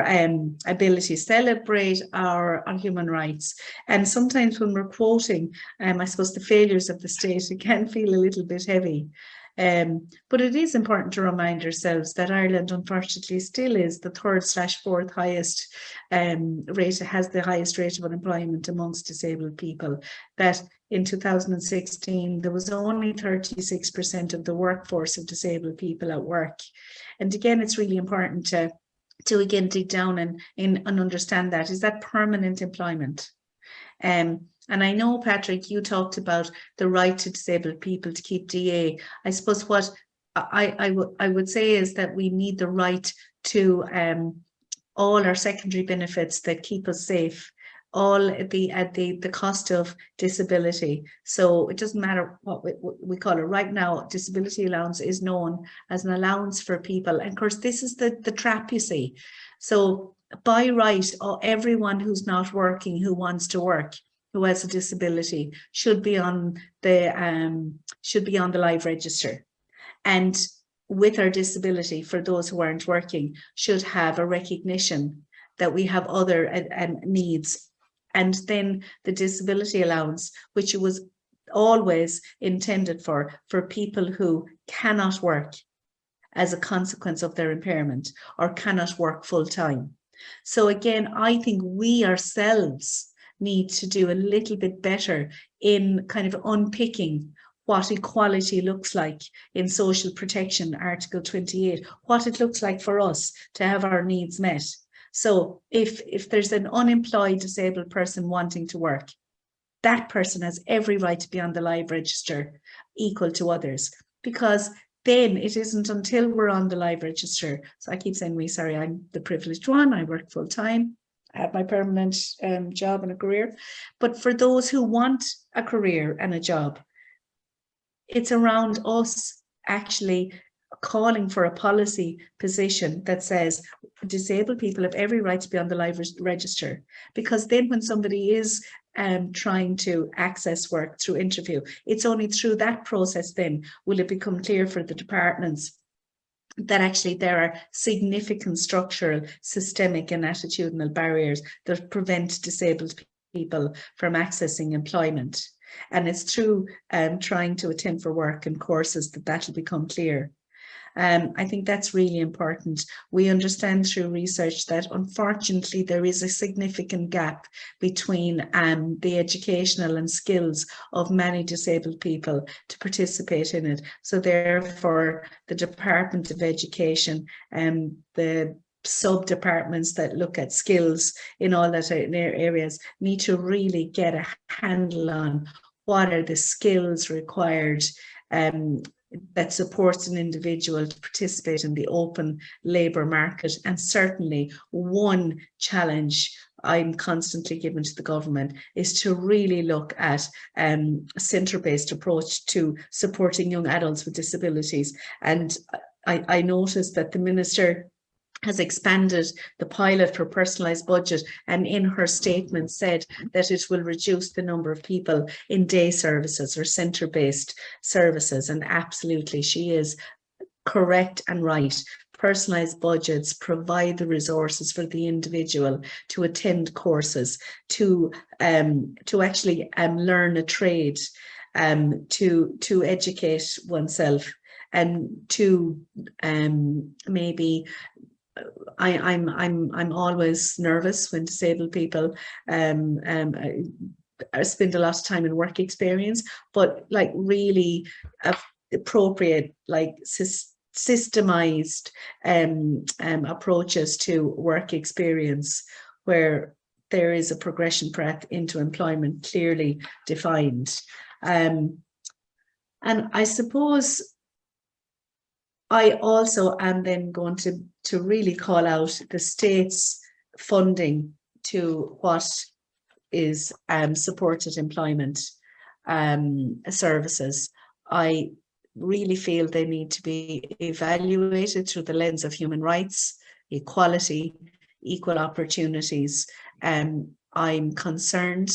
abilities, celebrate our human rights. And sometimes when we're quoting, I suppose, the failures of the state, it can feel a little bit heavy. But it is important to remind ourselves that Ireland, unfortunately, still is the 3rd/4th highest rate, has the highest rate of unemployment amongst disabled people. That in 2016, there was only 36% of the workforce of disabled people at work. And again, it's really important to again dig down and understand that. Is that permanent employment? And I know, Patrick, you talked about the right to disabled people to keep DA. I suppose what I would say is that we need the right to all our secondary benefits that keep us safe, all at the cost of disability. So it doesn't matter what we call it. Right now, disability allowance is known as an allowance for people. And of course, this is the trap, you see. So by right, everyone who's not working, who wants to work, who has a disability, should be on the live register. And with our disability, for those who aren't working, should have a recognition that we have other needs. And then the disability allowance, which was always intended for people who cannot work as a consequence of their impairment or cannot work full time. So again, I think we ourselves need to do a little bit better in kind of unpicking what equality looks like in social protection, Article 28, what it looks like for us to have our needs met. So if there's an unemployed disabled person wanting to work, that person has every right to be on the live register equal to others, because then it isn't until we're on the live register. So I keep saying we, sorry, I'm the privileged one, I work full time, I have my permanent job and a career. But for those who want a career and a job, it's around us actually calling for a policy position that says disabled people have every right to be on the live register, because then when somebody is trying to access work through interview, it's only through that process then will it become clear for the departments that actually there are significant structural, systemic and attitudinal barriers that prevent disabled people from accessing employment. And it's through trying to attend for work and courses that will become clear. I think that's really important. We understand through research that unfortunately there is a significant gap between the educational and skills of many disabled people to participate in it. So therefore the Department of Education and the sub-departments that look at skills in all that areas need to really get a handle on what are the skills required that supports an individual to participate in the open labour market. And certainly one challenge I'm constantly given to the government is to really look at a centre-based approach to supporting young adults with disabilities. And I noticed that the Minister has expanded the pilot for personalised budget, and in her statement said that it will reduce the number of people in day services or centre-based services. And absolutely, she is correct and right. Personalised budgets provide the resources for the individual to attend courses, to actually learn a trade, to educate oneself, and to maybe. I'm always nervous when disabled people I spend a lot of time in work experience, but like really appropriate, like systemized approaches to work experience where there is a progression path into employment clearly defined. And I suppose I also am then going to really call out the state's funding to what is supported employment services. I really feel they need to be evaluated through the lens of human rights, equality, equal opportunities. I'm concerned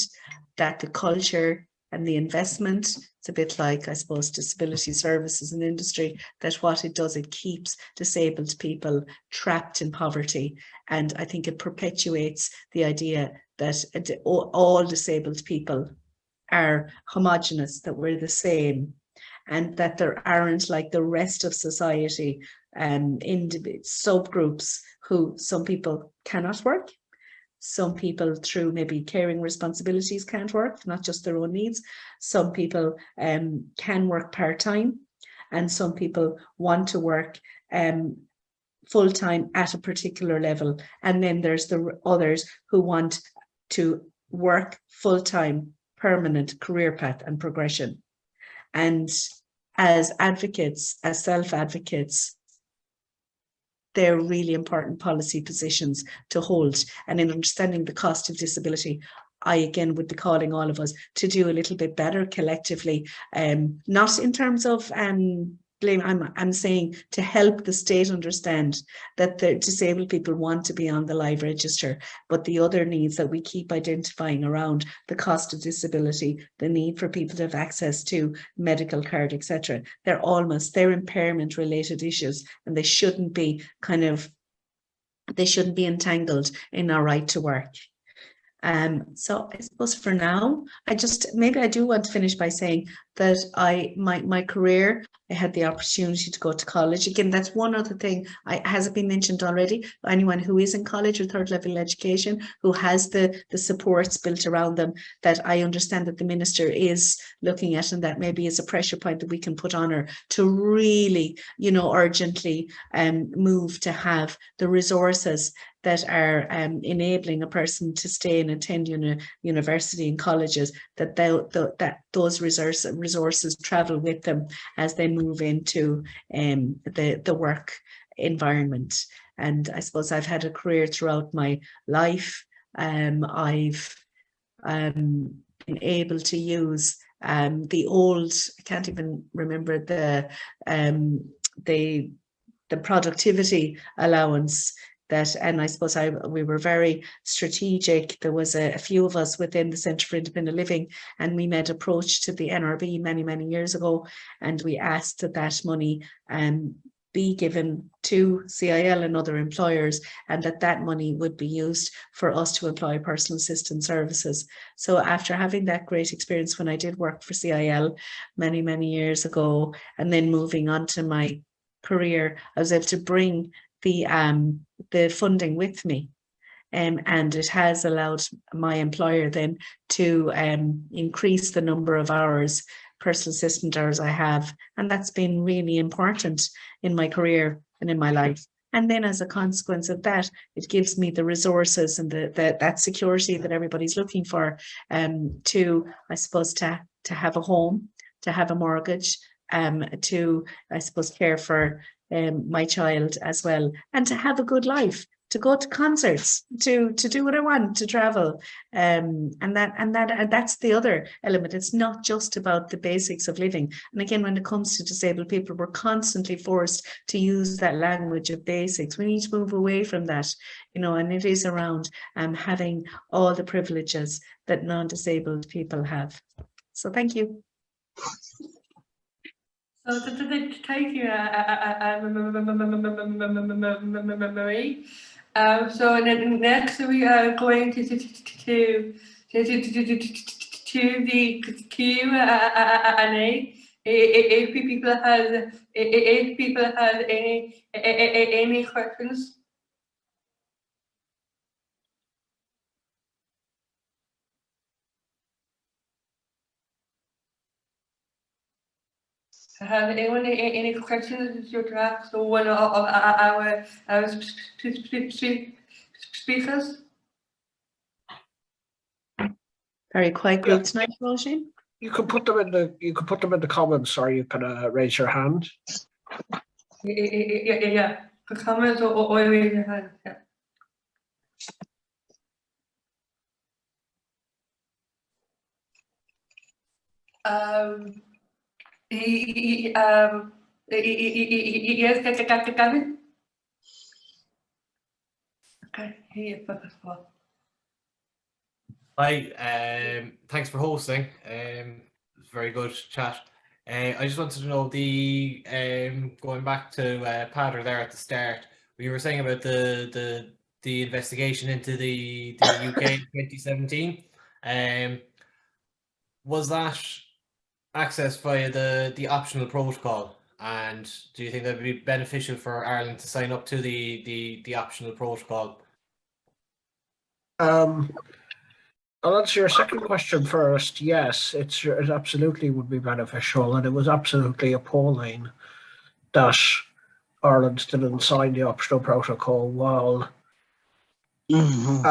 that the culture and the investment, it's a bit like, I suppose, disability services and industry, that what it does, it keeps disabled people trapped in poverty. And I think it perpetuates the idea that all disabled people are homogenous, that we're the same, and that there aren't, like the rest of society, subgroups who some people cannot work. Some people through maybe caring responsibilities can't work, not just their own needs. Some people can work part-time, and some people want to work full-time at a particular level. And then there's the others who want to work full-time, permanent career path and progression. And as advocates, as self-advocates, they're really important policy positions to hold. And in understanding the cost of disability, I again would be calling all of us to do a little bit better collectively, not in terms of blame. I'm saying to help the state understand that the disabled people want to be on the live register, but the other needs that we keep identifying around the cost of disability, the need for people to have access to medical card, etc. They're impairment related issues, and they shouldn't be entangled in our right to work. So I suppose for now, I do want to finish by saying that my career, I had the opportunity to go to college. Again, that's one other thing. Has it been mentioned already? Anyone who is in college or third level education, who has the supports built around them, that I understand that the Minister is looking at, and that maybe is a pressure point that we can put on her to really, urgently move to have the resources that are enabling a person to stay and attend university and colleges, that those resources travel with them as they move into the work environment. And I suppose I've had a career throughout my life. I've been able to use the old, I can't even remember the productivity allowance. And I suppose we were very strategic. There was a few of us within the Centre for Independent Living, and we made approach to the NRB many years ago, and we asked that money be given to CIL and other employers, and that money would be used for us to employ personal assistant services. So after having that great experience when I did work for CIL many years ago, and then moving on to my career, I was able to bring the funding with me, and it has allowed my employer then to increase the number of hours, personal assistant hours I have, and that's been really important in my career and in my life. And then as a consequence of that, it gives me the resources and that security that everybody's looking for, to, I suppose, to have a home, to have a mortgage, to, I suppose, care for my child as well, and to have a good life, to go to concerts, to do what I want, to travel, and that's the other element. It's not just about the basics of living. And again, when it comes to disabled people, we're constantly forced to use that language of basics. We need to move away from that, you know, and it is around having all the privileges that non-disabled people have. So thank you. So thank you, Marie. So next we are going to the Q&A. If people have any questions. Have anyone any questions to ask one of our speakers? Very quiet group tonight, Roisin. You can put them in the comments, or you can raise your hand. Yeah. For comments or raise your hand. Yeah. Yes, Gavin. Okay, here, first of all. Hi, thanks for hosting. It's very good chat. I just wanted to know going back to Peadar there at the start, we were saying about the investigation into the UK in 2017. Was that accessed via the optional protocol? And do you think that would be beneficial for Ireland to sign up to the optional protocol? I'll answer your second question first. Yes, it absolutely would be beneficial, and it was absolutely appalling that Ireland didn't sign the optional protocol while ratifying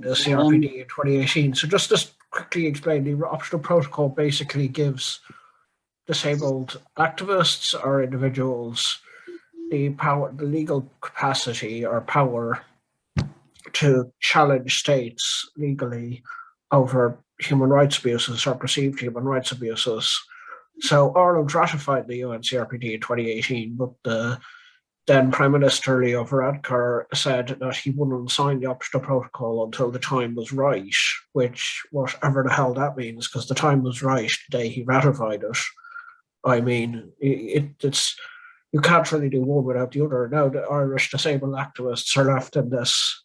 the CRPD in 2018. So just to quickly explain, the optional protocol basically gives disabled activists or individuals the legal capacity or power to challenge states legally over human rights abuses or perceived human rights abuses. So Ireland ratified the UNCRPD in 2018, but the then Prime Minister Leo Varadkar said that he wouldn't sign the optional protocol until the time was right, which, whatever the hell that means, because the time was right the day he ratified it. I mean, it's you can't really do one without the other. Now the Irish disabled activists are left in this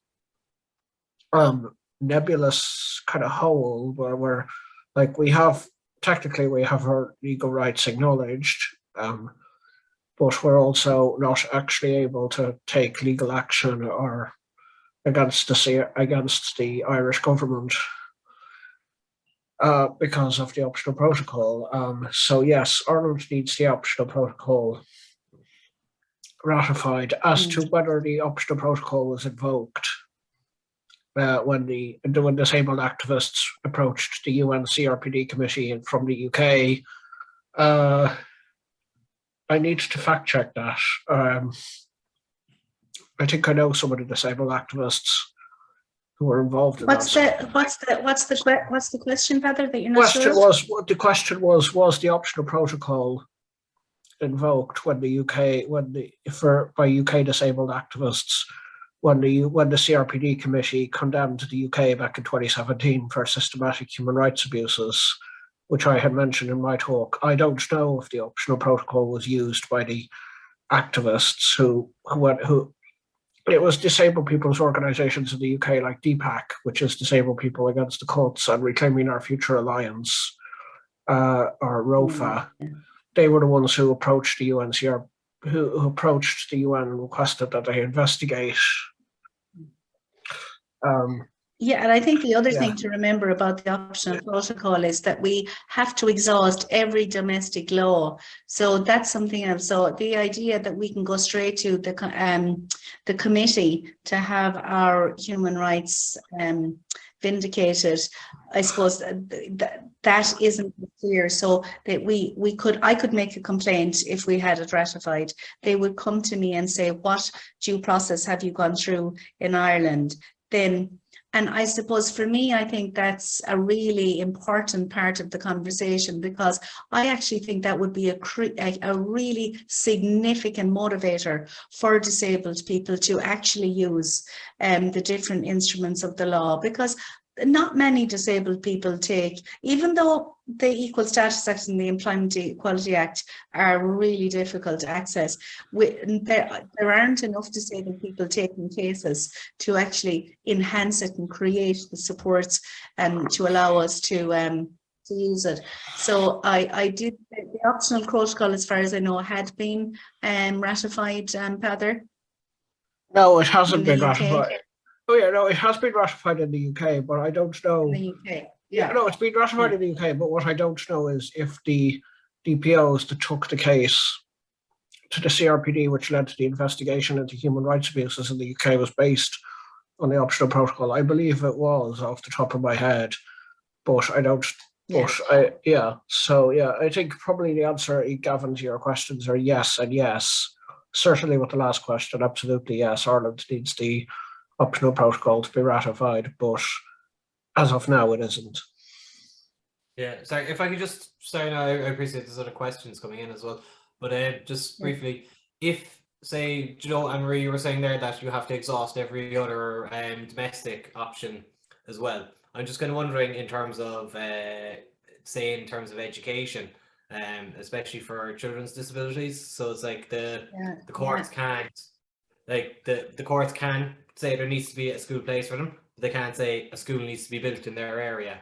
nebulous kind of hole where we're like, we have our legal rights acknowledged, but we're also not actually able to take legal action or against the Irish government because of the optional protocol. So yes, Ireland needs the optional protocol ratified. As to whether the optional protocol was invoked when disabled activists approached the UNCRPD committee from the UK, I need to fact check that. I think I know some of the disabled activists who were involved in What's that. what's the question, Peadar, that you're not sure of? The question was the optional protocol invoked when by UK disabled activists when the CRPD committee condemned the UK back in 2017 for systematic human rights abuses, which I had mentioned in my talk. I don't know if the optional protocol was used by the activists who it was disabled people's organisations in the UK like DPAC, which is Disabled People Against the Cuts and Reclaiming Our Future Alliance, or ROFA. They were the ones who approached the UNCR, who approached the UN and requested that they investigate. Yeah, and I think the other thing to remember about the optional protocol is that we have to exhaust every domestic law. So that's something else. So the idea that we can go straight to the committee to have our human rights vindicated. I suppose that isn't clear. So that I could make a complaint if we had it ratified. They would come to me and say, what due process have you gone through in Ireland? Then, and I suppose for me, I think that's a really important part of the conversation, because I actually think that would be a really significant motivator for disabled people to actually use the different instruments of the law, because not many disabled people take, even though the Equal Status Act and the Employment Equality Act are really difficult to access, there aren't enough disabled people taking cases to actually enhance it and create the supports to allow us to use it. So I did, the optional protocol, as far as I know, had been ratified, Peadar? No, it hasn't been UK? ratified. Oh yeah, no, it has been ratified in the UK, but I don't know. In the UK, Yeah, no, it's been ratified in the UK, but what I don't know is if the DPOs that took the case to the CRPD, which led to the investigation into human rights abuses in the UK, was based on the optional protocol. I believe it was, off the top of my head, but I don't. So I think probably the answer, Gavin, to your questions are yes and yes. Certainly with the last question, absolutely yes. Ireland needs the optional protocol to be ratified, but as of now, it isn't. Yeah, sorry, if I could just start now, I appreciate there's other questions coming in as well, but just briefly, if, say, Anne-Marie, you were saying there that you have to exhaust every other domestic option as well. I'm just kind of wondering in terms of, say, in terms of education, especially for children's disabilities. So it's like the courts can't, like the courts can say there needs to be a school place for them, but they can't say a school needs to be built in their area.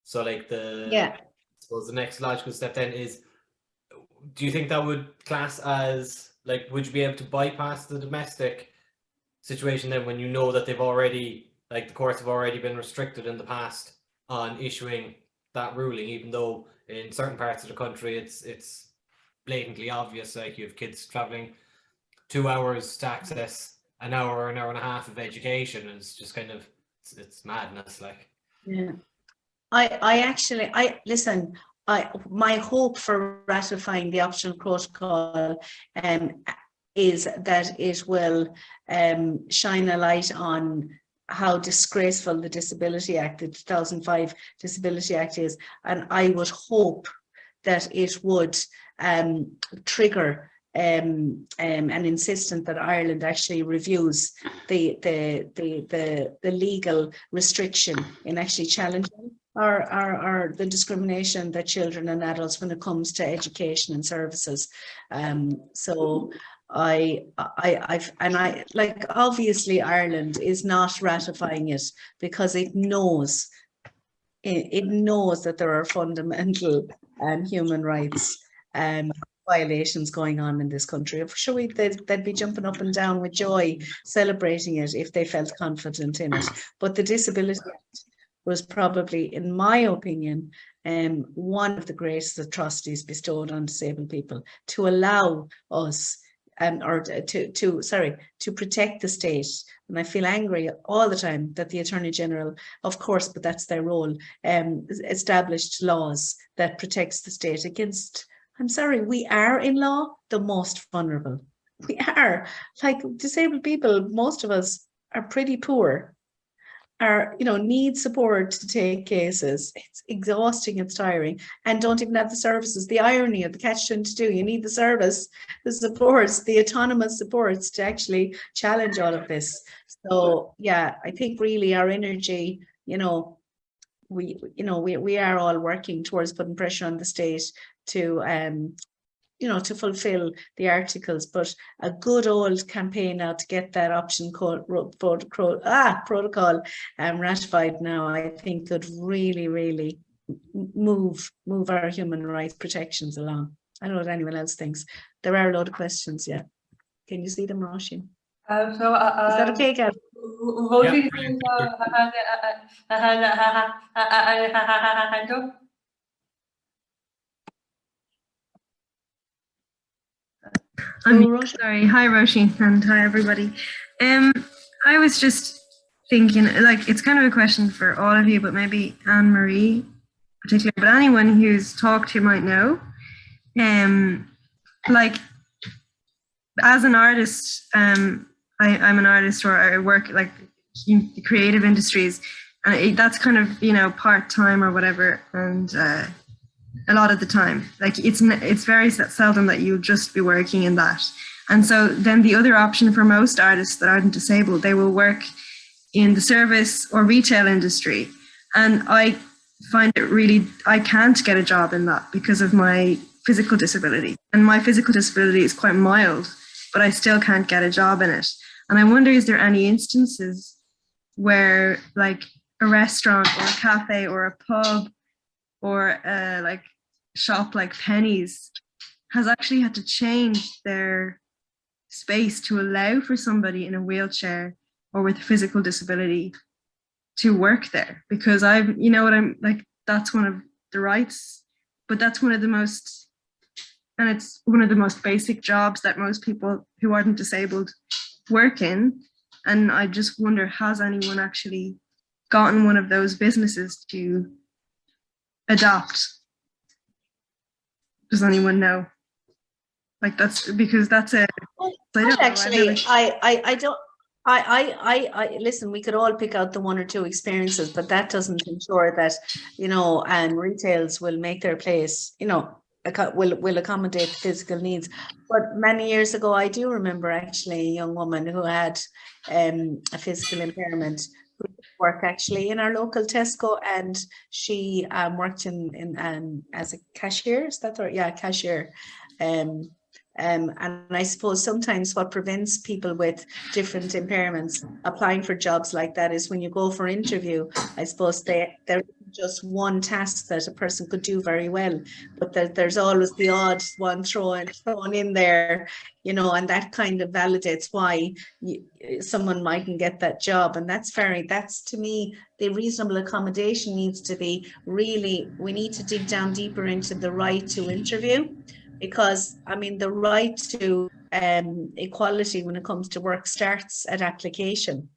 So like I suppose the next logical step then is, do you think that would class as, like, would you be able to bypass the domestic situation then when you know that they've already, like, the courts have already been restricted in the past on issuing that ruling, even though in certain parts of the country it's blatantly obvious, like you have kids traveling 2 hours to access an hour and a half of education, and it's just kind of, it's madness, like. Yeah. Listen, my hope for ratifying the optional protocol is that it will shine a light on how disgraceful the Disability Act, the 2005 Disability Act is, and I would hope that it would trigger an insistence that Ireland actually reviews the legal restriction in actually challenging or the discrimination that children and adults when it comes to education and services. So obviously Ireland is not ratifying it because it knows that there are fundamental human rights violations going on in this country. I'm sure they'd be jumping up and down with joy celebrating it if they felt confident in it. But the Disability Act was probably, in my opinion, one of the greatest atrocities bestowed on disabled people, to allow us to protect the state. And I feel angry all the time that the Attorney General, of course, but that's their role, established laws that protects the state against, I'm sorry, we are in law the most vulnerable. We are, like, disabled people, most of us are pretty poor, need support to take cases. It's exhausting, it's tiring, and don't even have the services. The irony of the catch-22, you need the service, the supports, the autonomous supports to actually challenge all of this. So yeah, I think really our energy, we are all working towards putting pressure on the state to to fulfill the articles, but a good old campaign now to get that option protocol ratified now, I think could really, really move our human rights protections along. I don't know what anyone else thinks. There are a lot of questions, yeah. Can you see them, Roisin? Is that okay, Gav? Roisin hand up. I'm sorry. Hi, Roisin, and hi, everybody. I was just thinking, like, it's kind of a question for all of you, but maybe Anne-Marie particularly, but anyone who's talked who might know. Like, as an artist, I'm an artist, or I work like in the creative industries, and that's kind of, you know, part-time or whatever, and a lot of the time, like, it's very seldom that you'll just be working in that. And so then the other option for most artists that aren't disabled, they will work in the service or retail industry. And I find it really, I can't get a job in that because of my physical disability. And my physical disability is quite mild, but I still can't get a job in it. And I wonder, is there any instances where, like, a restaurant or a cafe or a pub or a like shop like Penny's has actually had to change their space to allow for somebody in a wheelchair or with physical disability to work there? Because I've, you know what I'm like, that's one of the rights, but that's one of the most, and it's one of the most basic jobs that most people who aren't disabled work in. And I just wonder, has anyone actually gotten one of those businesses to adopt? Does anyone know? Like, that's because that's a, I listen, we could all pick out the one or two experiences, but that doesn't ensure that, you know, and retails will make their place, you know, will accommodate physical needs. But many years ago, I do remember actually a young woman who had a physical impairment who worked actually in our local Tesco, and she worked in as a cashier. Is that right? Yeah, cashier. And I suppose sometimes what prevents people with different impairments applying for jobs like that is when you go for interview, I suppose there isn't just one task that a person could do very well, but there's always the odd one thrown in there, you know, and that kind of validates why someone mightn't get that job. And that's to me, the reasonable accommodation needs to be really, we need to dig down deeper into the right to interview. Because I mean, the right to equality when it comes to work starts at application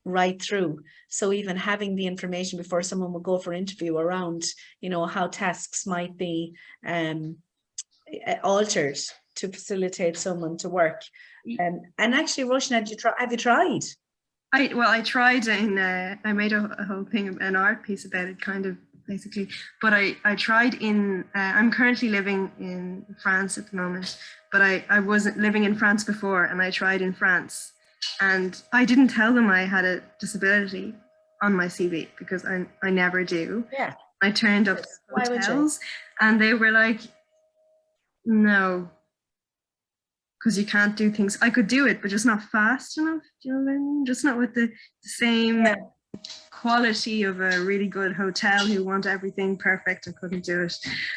right through. So even having the information before someone will go for interview around, you know, how tasks might be altered to facilitate someone to work. And actually, Roisin, have you tried? I tried, and I made a whole thing, an art piece about it, kind of, basically. But I tried in, I'm currently living in France at the moment, but I wasn't living in France before, and I tried in France. And I didn't tell them I had a disability on my CV because I never do. Yeah. I turned up to hotels and they were like, no, because you can't do things. I could do it, but just not fast enough. Do you know what I mean? Just not with the same quality of a really good hotel who want everything perfect. I couldn't do it.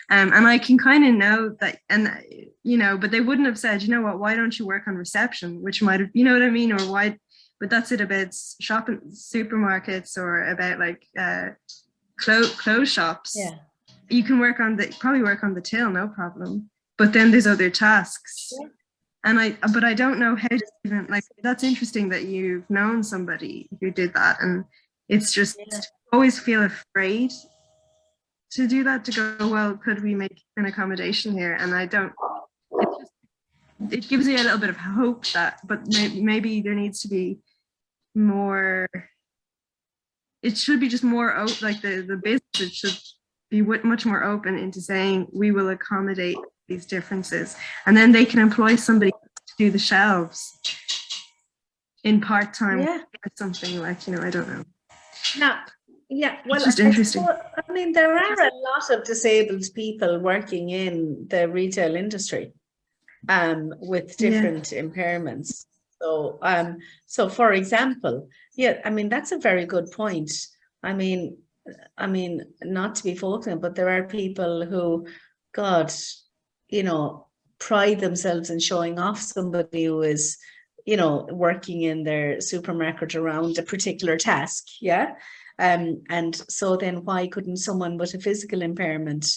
And I can kind of know that, and you know, but they wouldn't have said, you know what, why don't you work on reception, which might have, you know what I mean, or why, but that's it about shopping, supermarkets, or about like clothes shops. Yeah, you can probably work on the till, no problem, but then there's other tasks. Yeah. And but I don't know how to even, like, that's interesting that you've known somebody who did that. And it's just, always feel afraid to do that, to go, well, could we make an accommodation here? And I don't, it gives you a little bit of hope that, but maybe there needs to be more, it should be just more, like the business should be much more open into saying, we will accommodate these differences. And then they can employ somebody to do the shelves in part-time or something, like, you know, I don't know. Yeah, well, it's just interesting. I mean, there are a lot of disabled people working in the retail industry with different impairments. So, so for example, I mean, that's a very good point. I mean, not to be folksy, but there are people who, God, you know, pride themselves in showing off somebody who is, you know, working in their supermarket around a particular task. Yeah. And so then why couldn't someone with a physical impairment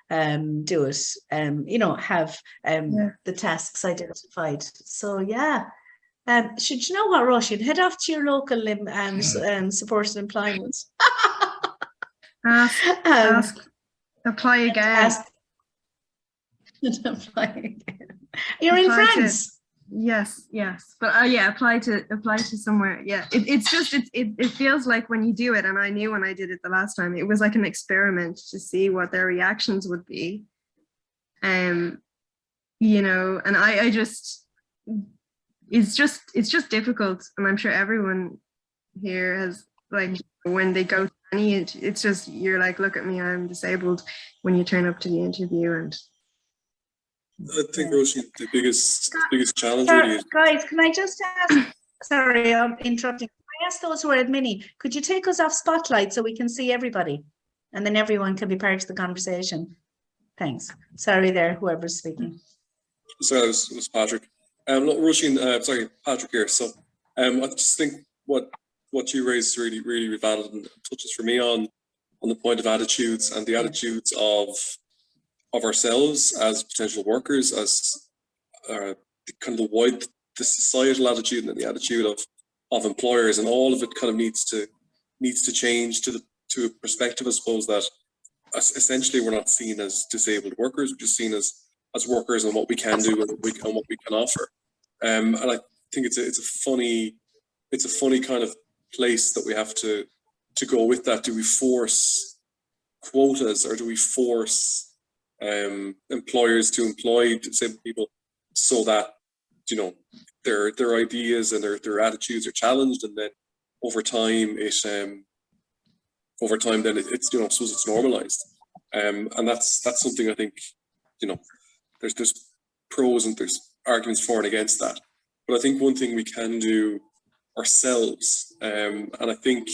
do it? You know, have the tasks identified. So Should you know what, Roisin? Head off to your local supported employment. Apply again. Apply again. You're in Apply France. Yes, but yeah, apply to somewhere. Yeah, it feels like when you do it, and I knew when I did it the last time, it was like an experiment to see what their reactions would be. You know, and I just, it's just difficult, and I'm sure everyone here has, like, when they go to any, it's just, you're like, look at me, I'm disabled, when you turn up to the interview. And I think, Roisin, the biggest challenge really is... Guys, can I just ask, sorry, I'm interrupting. Can I ask those who are admitting, could you take us off spotlight so we can see everybody? And then everyone can be part of the conversation. Thanks. Sorry there, whoever's speaking. Sorry, it was Patrick. Look, Roisin, sorry, Patrick here. So I just think what you raised is really valid and touches for me on the point of attitudes and the attitudes of ourselves as potential workers, as kind of the societal attitude and the attitude of employers, and all of it kind of needs to change to a perspective, I suppose, that essentially we're not seen as disabled workers, we're just seen as workers and what we can do and what we can offer. And I think it's a funny kind of place that we have to go with that. Do we force quotas, or do we force employers to employ disabled people so that, you know, their ideas and their attitudes are challenged, and then over time then it's, you know, I suppose it's normalized, and that's something I think, you know, there's pros and there's arguments for and against that. But I think one thing we can do ourselves, and I think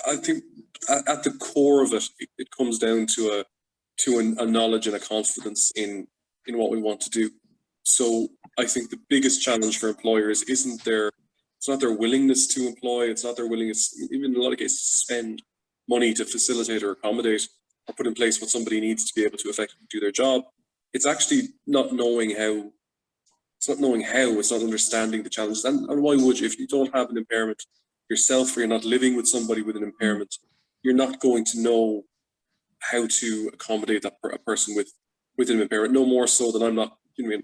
at the core of it, it comes down to a knowledge and a confidence in what we want to do. So I think the biggest challenge for employers it's not their willingness to employ, it's not their willingness, even in a lot of cases, to spend money to facilitate or accommodate or put in place what somebody needs to be able to effectively do their job. It's actually not knowing how. It's not understanding the challenges. And why would you? If you don't have an impairment yourself, or you're not living with somebody with an impairment, you're not going to know how to accommodate a person with an impairment. No more so than I'm not going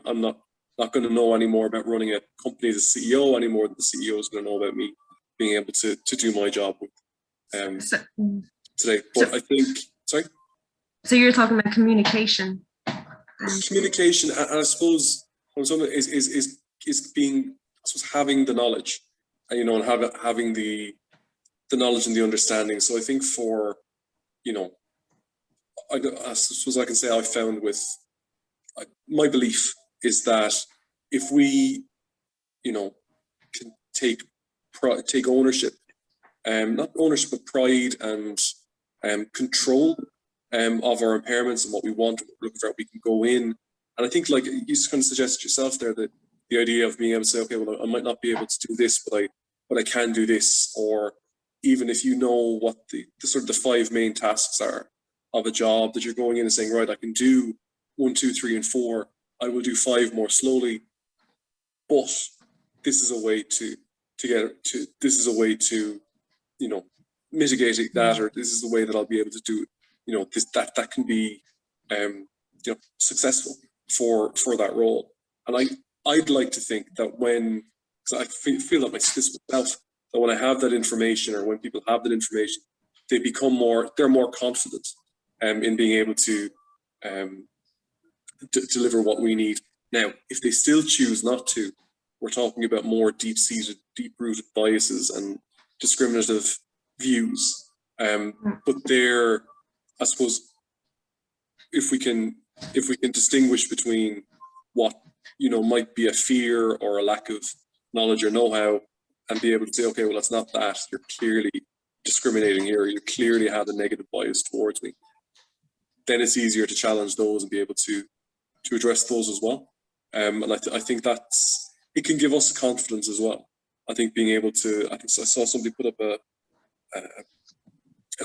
to know any more about running a company as a CEO any more than the CEO is going to know about me being able to do my job today. But I think, sorry? So you're talking about communication. Communication, and I suppose something is being, I suppose, having the knowledge, and, you know, and having the knowledge and the understanding. So I think for, you know, I suppose I can say I found my belief is that if we, you know, can take ownership, not ownership but pride and control of our impairments and what we want, looking for, we can go in. And I think, like you kind of suggested yourself there, that the idea of being able to say, okay, well, I might not be able to do this, but I can do this. Or even if you know what the sort of the 5 main tasks are of a job, that you're going in and saying, right, I can do 1, 2, 3, and 4. I will do 5 more slowly. But this is a way to this is a way to, you know, mitigate that, or this is the way that I'll be able to do, you know, this, that can be, you know, successful for that role. And I'd like to think that because I feel that myself, that when I have that information, or when people have that information, they're more confident in being able to deliver what we need. Now, if they still choose not to, we're talking about more deep-seated, deep-rooted biases and discriminative views. But I suppose, if we can distinguish between what, you know, might be a fear or a lack of knowledge or know-how, and be able to say, okay, well, it's not that, you're clearly discriminating here, you clearly have a negative bias towards me, then it's easier to challenge those and be able to address those as well. And I think it can give us confidence as well. I think being able to, I saw somebody put up a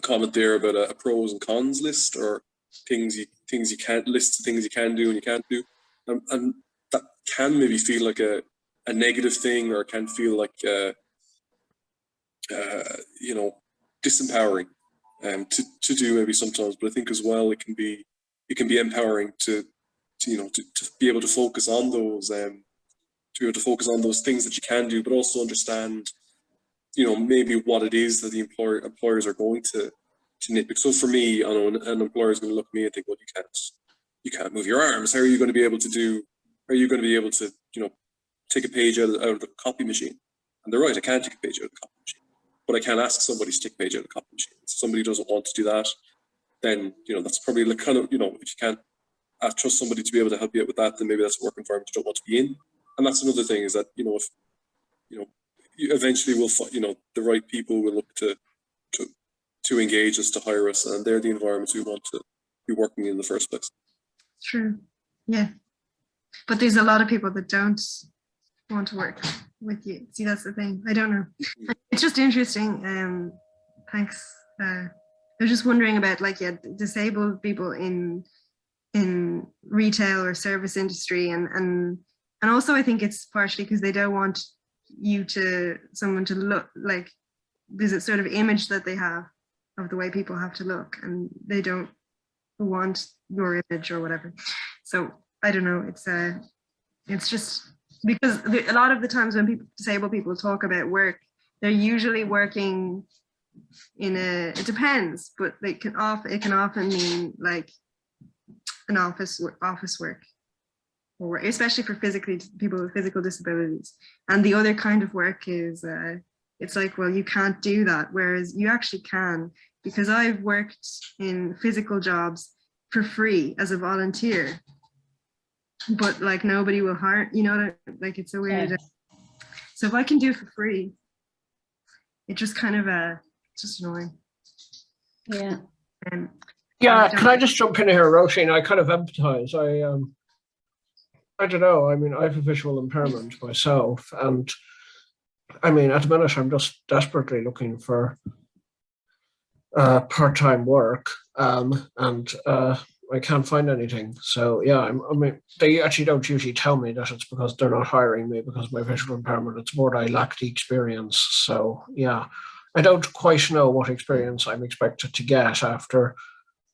comment there about a pros and cons list, or things you can't list, things you can do and you can't do, and that can maybe feel like a a negative thing, or it can feel like you know, disempowering to do maybe sometimes. But I think as well it can be empowering to you know, to be able to focus on those things that you can do, but also understand, you know, maybe what it is that the employers are going to nitpick. So for me, I know an employer is going to look at me and think, well, you can't move your arms. How are you going to be able to you know, take a page out of the copy machine? And they're right, I can't take a page out of the copy machine, but I can ask somebody to take a page out of the copy machine. If somebody doesn't want to do that, then, you know, that's probably like kind of, you know, if you can't trust somebody to be able to help you out with that, then maybe that's a work environment you don't want to be in. And that's another thing, is that, you know, if, you know, eventually we'll, you know, the right people will look to engage us, to hire us, and they're the environments we want to be working in the first place. True. Yeah. But there's a lot of people that don't want to work with you. See, that's the thing. I don't know. It's just interesting. Thanks. I was just wondering about, like, yeah, disabled people in retail or service industry, and also I think it's partially because they don't want someone to look like, there's a sort of image that they have of the way people have to look, and they don't want your image or whatever. So I don't know, it's just because a lot of the times when disabled people talk about work, they're usually working in it depends, but it can often mean like an office work, or especially for people with physical disabilities. And the other kind of work is it's like, well, you can't do that, whereas you actually can, because I've worked in physical jobs for free as a volunteer, but like nobody will hire, you know, like it's a weird. So if I can do it for free, it just kind of just annoying. Yeah. Yeah, can I just jump in here, Roisin? I kind of empathize. I don't know. I mean, I have a visual impairment myself, and I mean, at the minute, I'm just desperately looking for part-time work, and I can't find anything. So yeah, I mean, they actually don't usually tell me that it's because they're not hiring me because of my visual impairment. It's more that I lack the experience. So yeah, I don't quite know what experience I'm expected to get after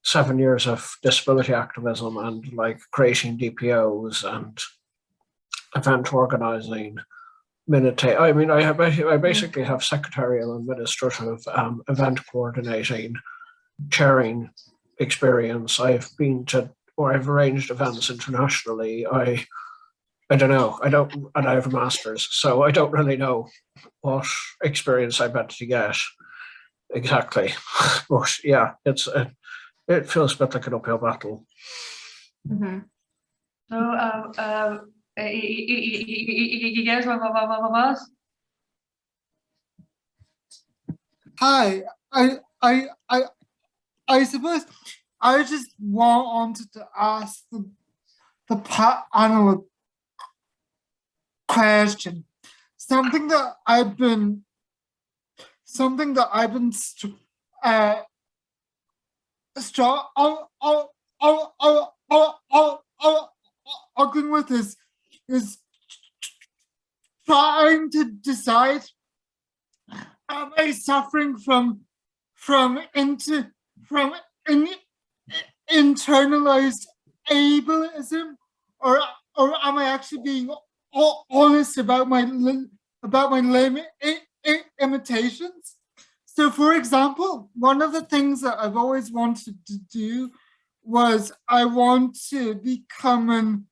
7 years of disability activism and like creating DPOs and event organizing. I mean, I basically have secretarial, administrative, event coordinating, chairing experience. I've been to, or I've arranged events internationally. I don't know. And I have a master's, so I don't really know what experience I meant to get exactly. But yeah, it feels a bit like an uphill battle. Mm-hmm. So yes, what? Hi, I suppose I just wanted to ask the panel a question. Something that I've been arguing with is trying to decide, am I suffering from internalized ableism, or am I actually being honest about my limitations? So, for example, one of the things that I've always wanted to do was I want to become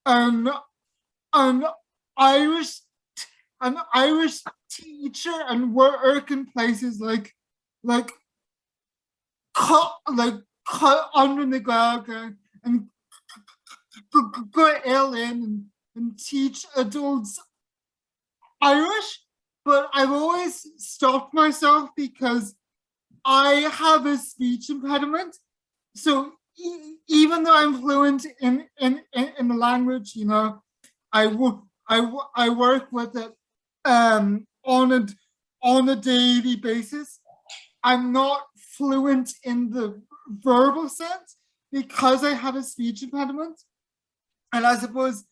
an Irish teacher and work in places like under the Gaga and go in and teach adults Irish. But I've always stopped myself because I have a speech impediment. So even though I'm fluent in the language, you know, I work with it on a daily basis. I'm not fluent in the verbal sense because I have a speech impediment. And I suppose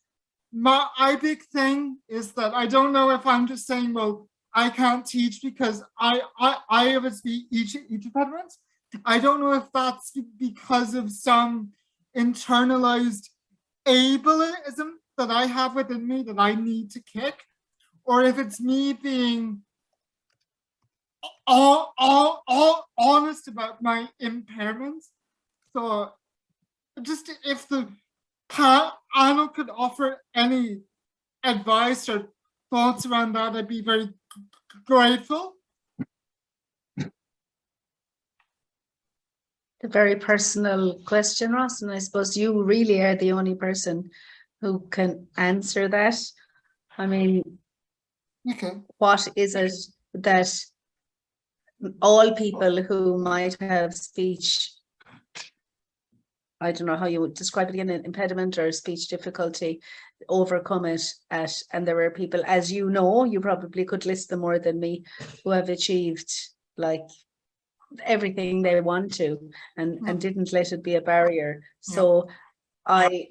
my big thing is that I don't know if I'm just saying, well, I can't teach because I have a speech impediment. I don't know if that's because of some internalized ableism that I have within me that I need to kick, or if it's me being all honest about my impairments. So just if the panel could offer any advice or thoughts around that, I'd be very grateful. A very personal question, Ross, and I suppose you really are the only person who can answer that. I mean, Okay. what is it that all people who might have speech, I don't know how you would describe it again, an impediment or speech difficulty, overcome it at, and there are people, as you know, you probably could list them more than me, who have achieved like everything they want to and didn't let it be a barrier. So my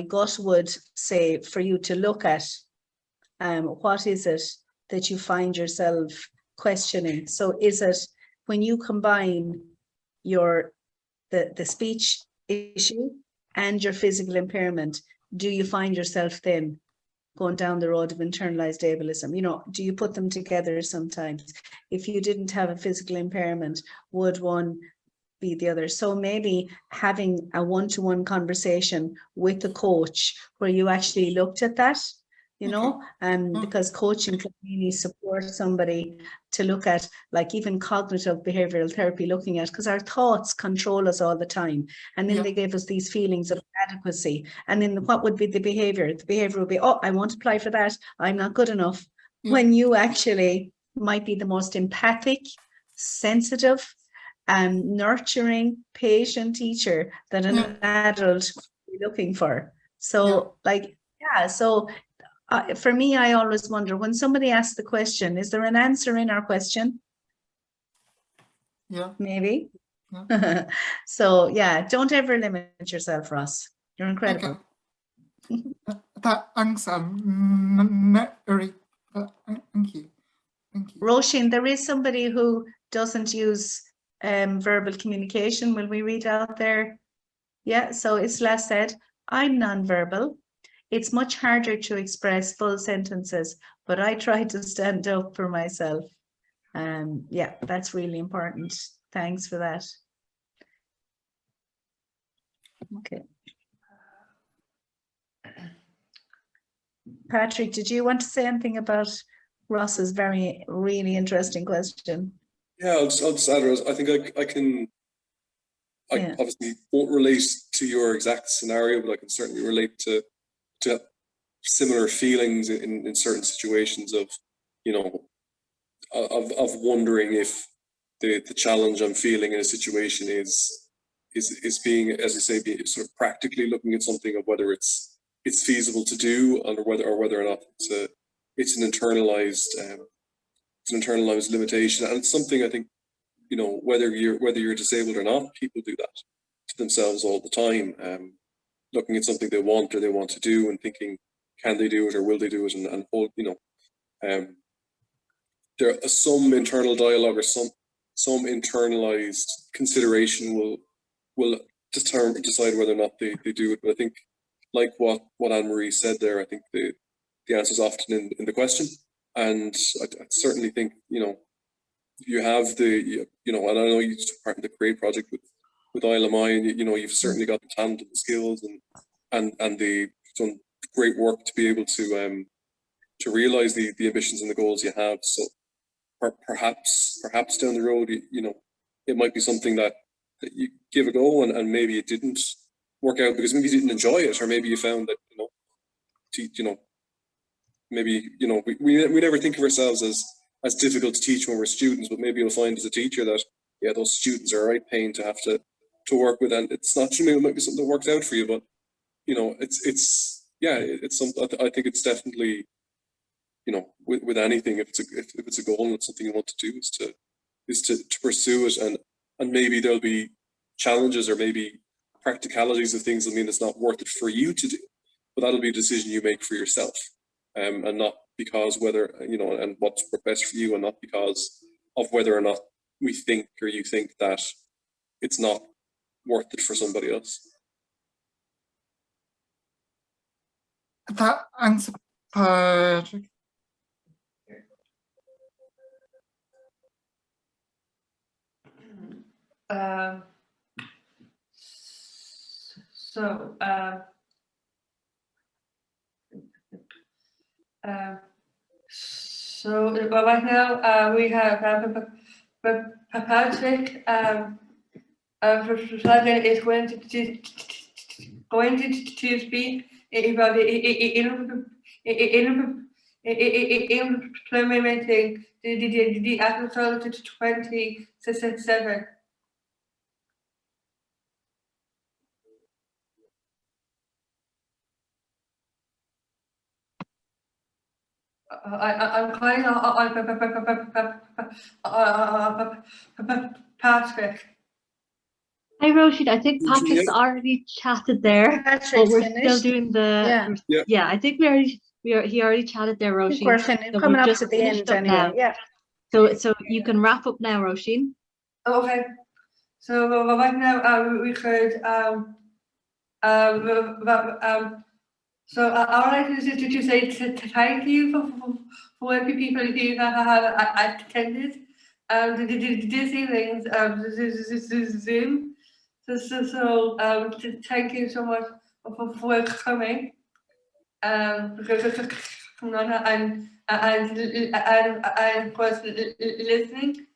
gut would say for you to look at what is it that you find yourself questioning. So is it when you combine your the speech issue and your physical impairment, do you find yourself then going down the road of internalized ableism? You know, do you put them together sometimes? If you didn't have a physical impairment, would one be the other? So maybe having a one-to-one conversation with the coach where you actually looked at that, you know, because coaching can really support somebody to look at, like even cognitive behavioral therapy, looking at, because our thoughts control us all the time. And then they gave us these feelings of inadequacy. And then what would be the behavior? The behavior would be, oh, I won't apply for that. I'm not good enough. When you actually might be the most empathic, sensitive, and nurturing patient teacher that an adult would be looking for. So like, so for me, I always wonder when somebody asks the question, is there an answer in our question? Yeah. Maybe. Yeah. So yeah, don't ever limit yourself, Ross. You're incredible. Okay. Thanks, Mary. Thank you. Thank you. Roisin, there is somebody who doesn't use verbal communication. Will we read out there? Yeah, so Isla said, I'm nonverbal. It's much harder to express full sentences, but I try to stand up for myself. Yeah, that's really important. Thanks for that. Okay. Patrick, did you want to say anything about Ross's really interesting question? Yeah, I'll just add, I think I obviously won't relate to your exact scenario, but I can certainly relate to similar feelings in certain situations of, you know, of wondering if the challenge I'm feeling in a situation is being, as you say, being sort of practically looking at something of whether it's feasible to do, or whether or not it's an internalized limitation. And it's something I think, you know, whether you're disabled or not, people do that to themselves all the time, looking at something they want or they want to do and thinking, can they do it or will they do it, and hold, you know, there are some internal dialogue or some internalized consideration will decide whether or not they do it. But I think, like what Anne-Marie said there, I think the answer is often in the question. And I certainly think, you know, you have you know, and I know you took part in the Create project with ILMI, and you know, you've certainly got the talent and the skills and the done great work to be able to realize the ambitions and the goals you have. So perhaps down the road, you know, it might be something that you give a go, and maybe it didn't work out because maybe you didn't enjoy it, or maybe you found that, you know, maybe, you know, we never think of ourselves as difficult to teach when we're students, but maybe you'll find as a teacher that, yeah, those students are a right pain to have to work with, and it's not true. It might be something that works out for you, but you know, it's something. I think it's definitely, you know, with anything, if it's a goal and it's something you want to do, is to pursue it, and maybe there'll be challenges or maybe practicalities of things that mean it's not worth it for you to do. but that'll be a decision you make for yourself, and not because whether, you know, and what's best for you, and not because of whether or not we think or you think that it's not worth it for somebody else. That answer, Patrick. So right now we have Patrick. Flanagan is going to speak about implementing the Article 27. I'm calling on Patrick. Hi, Roisin. I think Patrick's already chatted there, but Patrick's we're still finished. doing the. Yeah. I think he already chatted there, I think Roisin. we're So coming we've up just to the finished end up anyway. now. Yeah. So you can wrap up now, Roisin. Okay. So right now we could so I would like to say thank you for the people who have attended this evening's Zoom. So thank you so much for coming. And of course listening.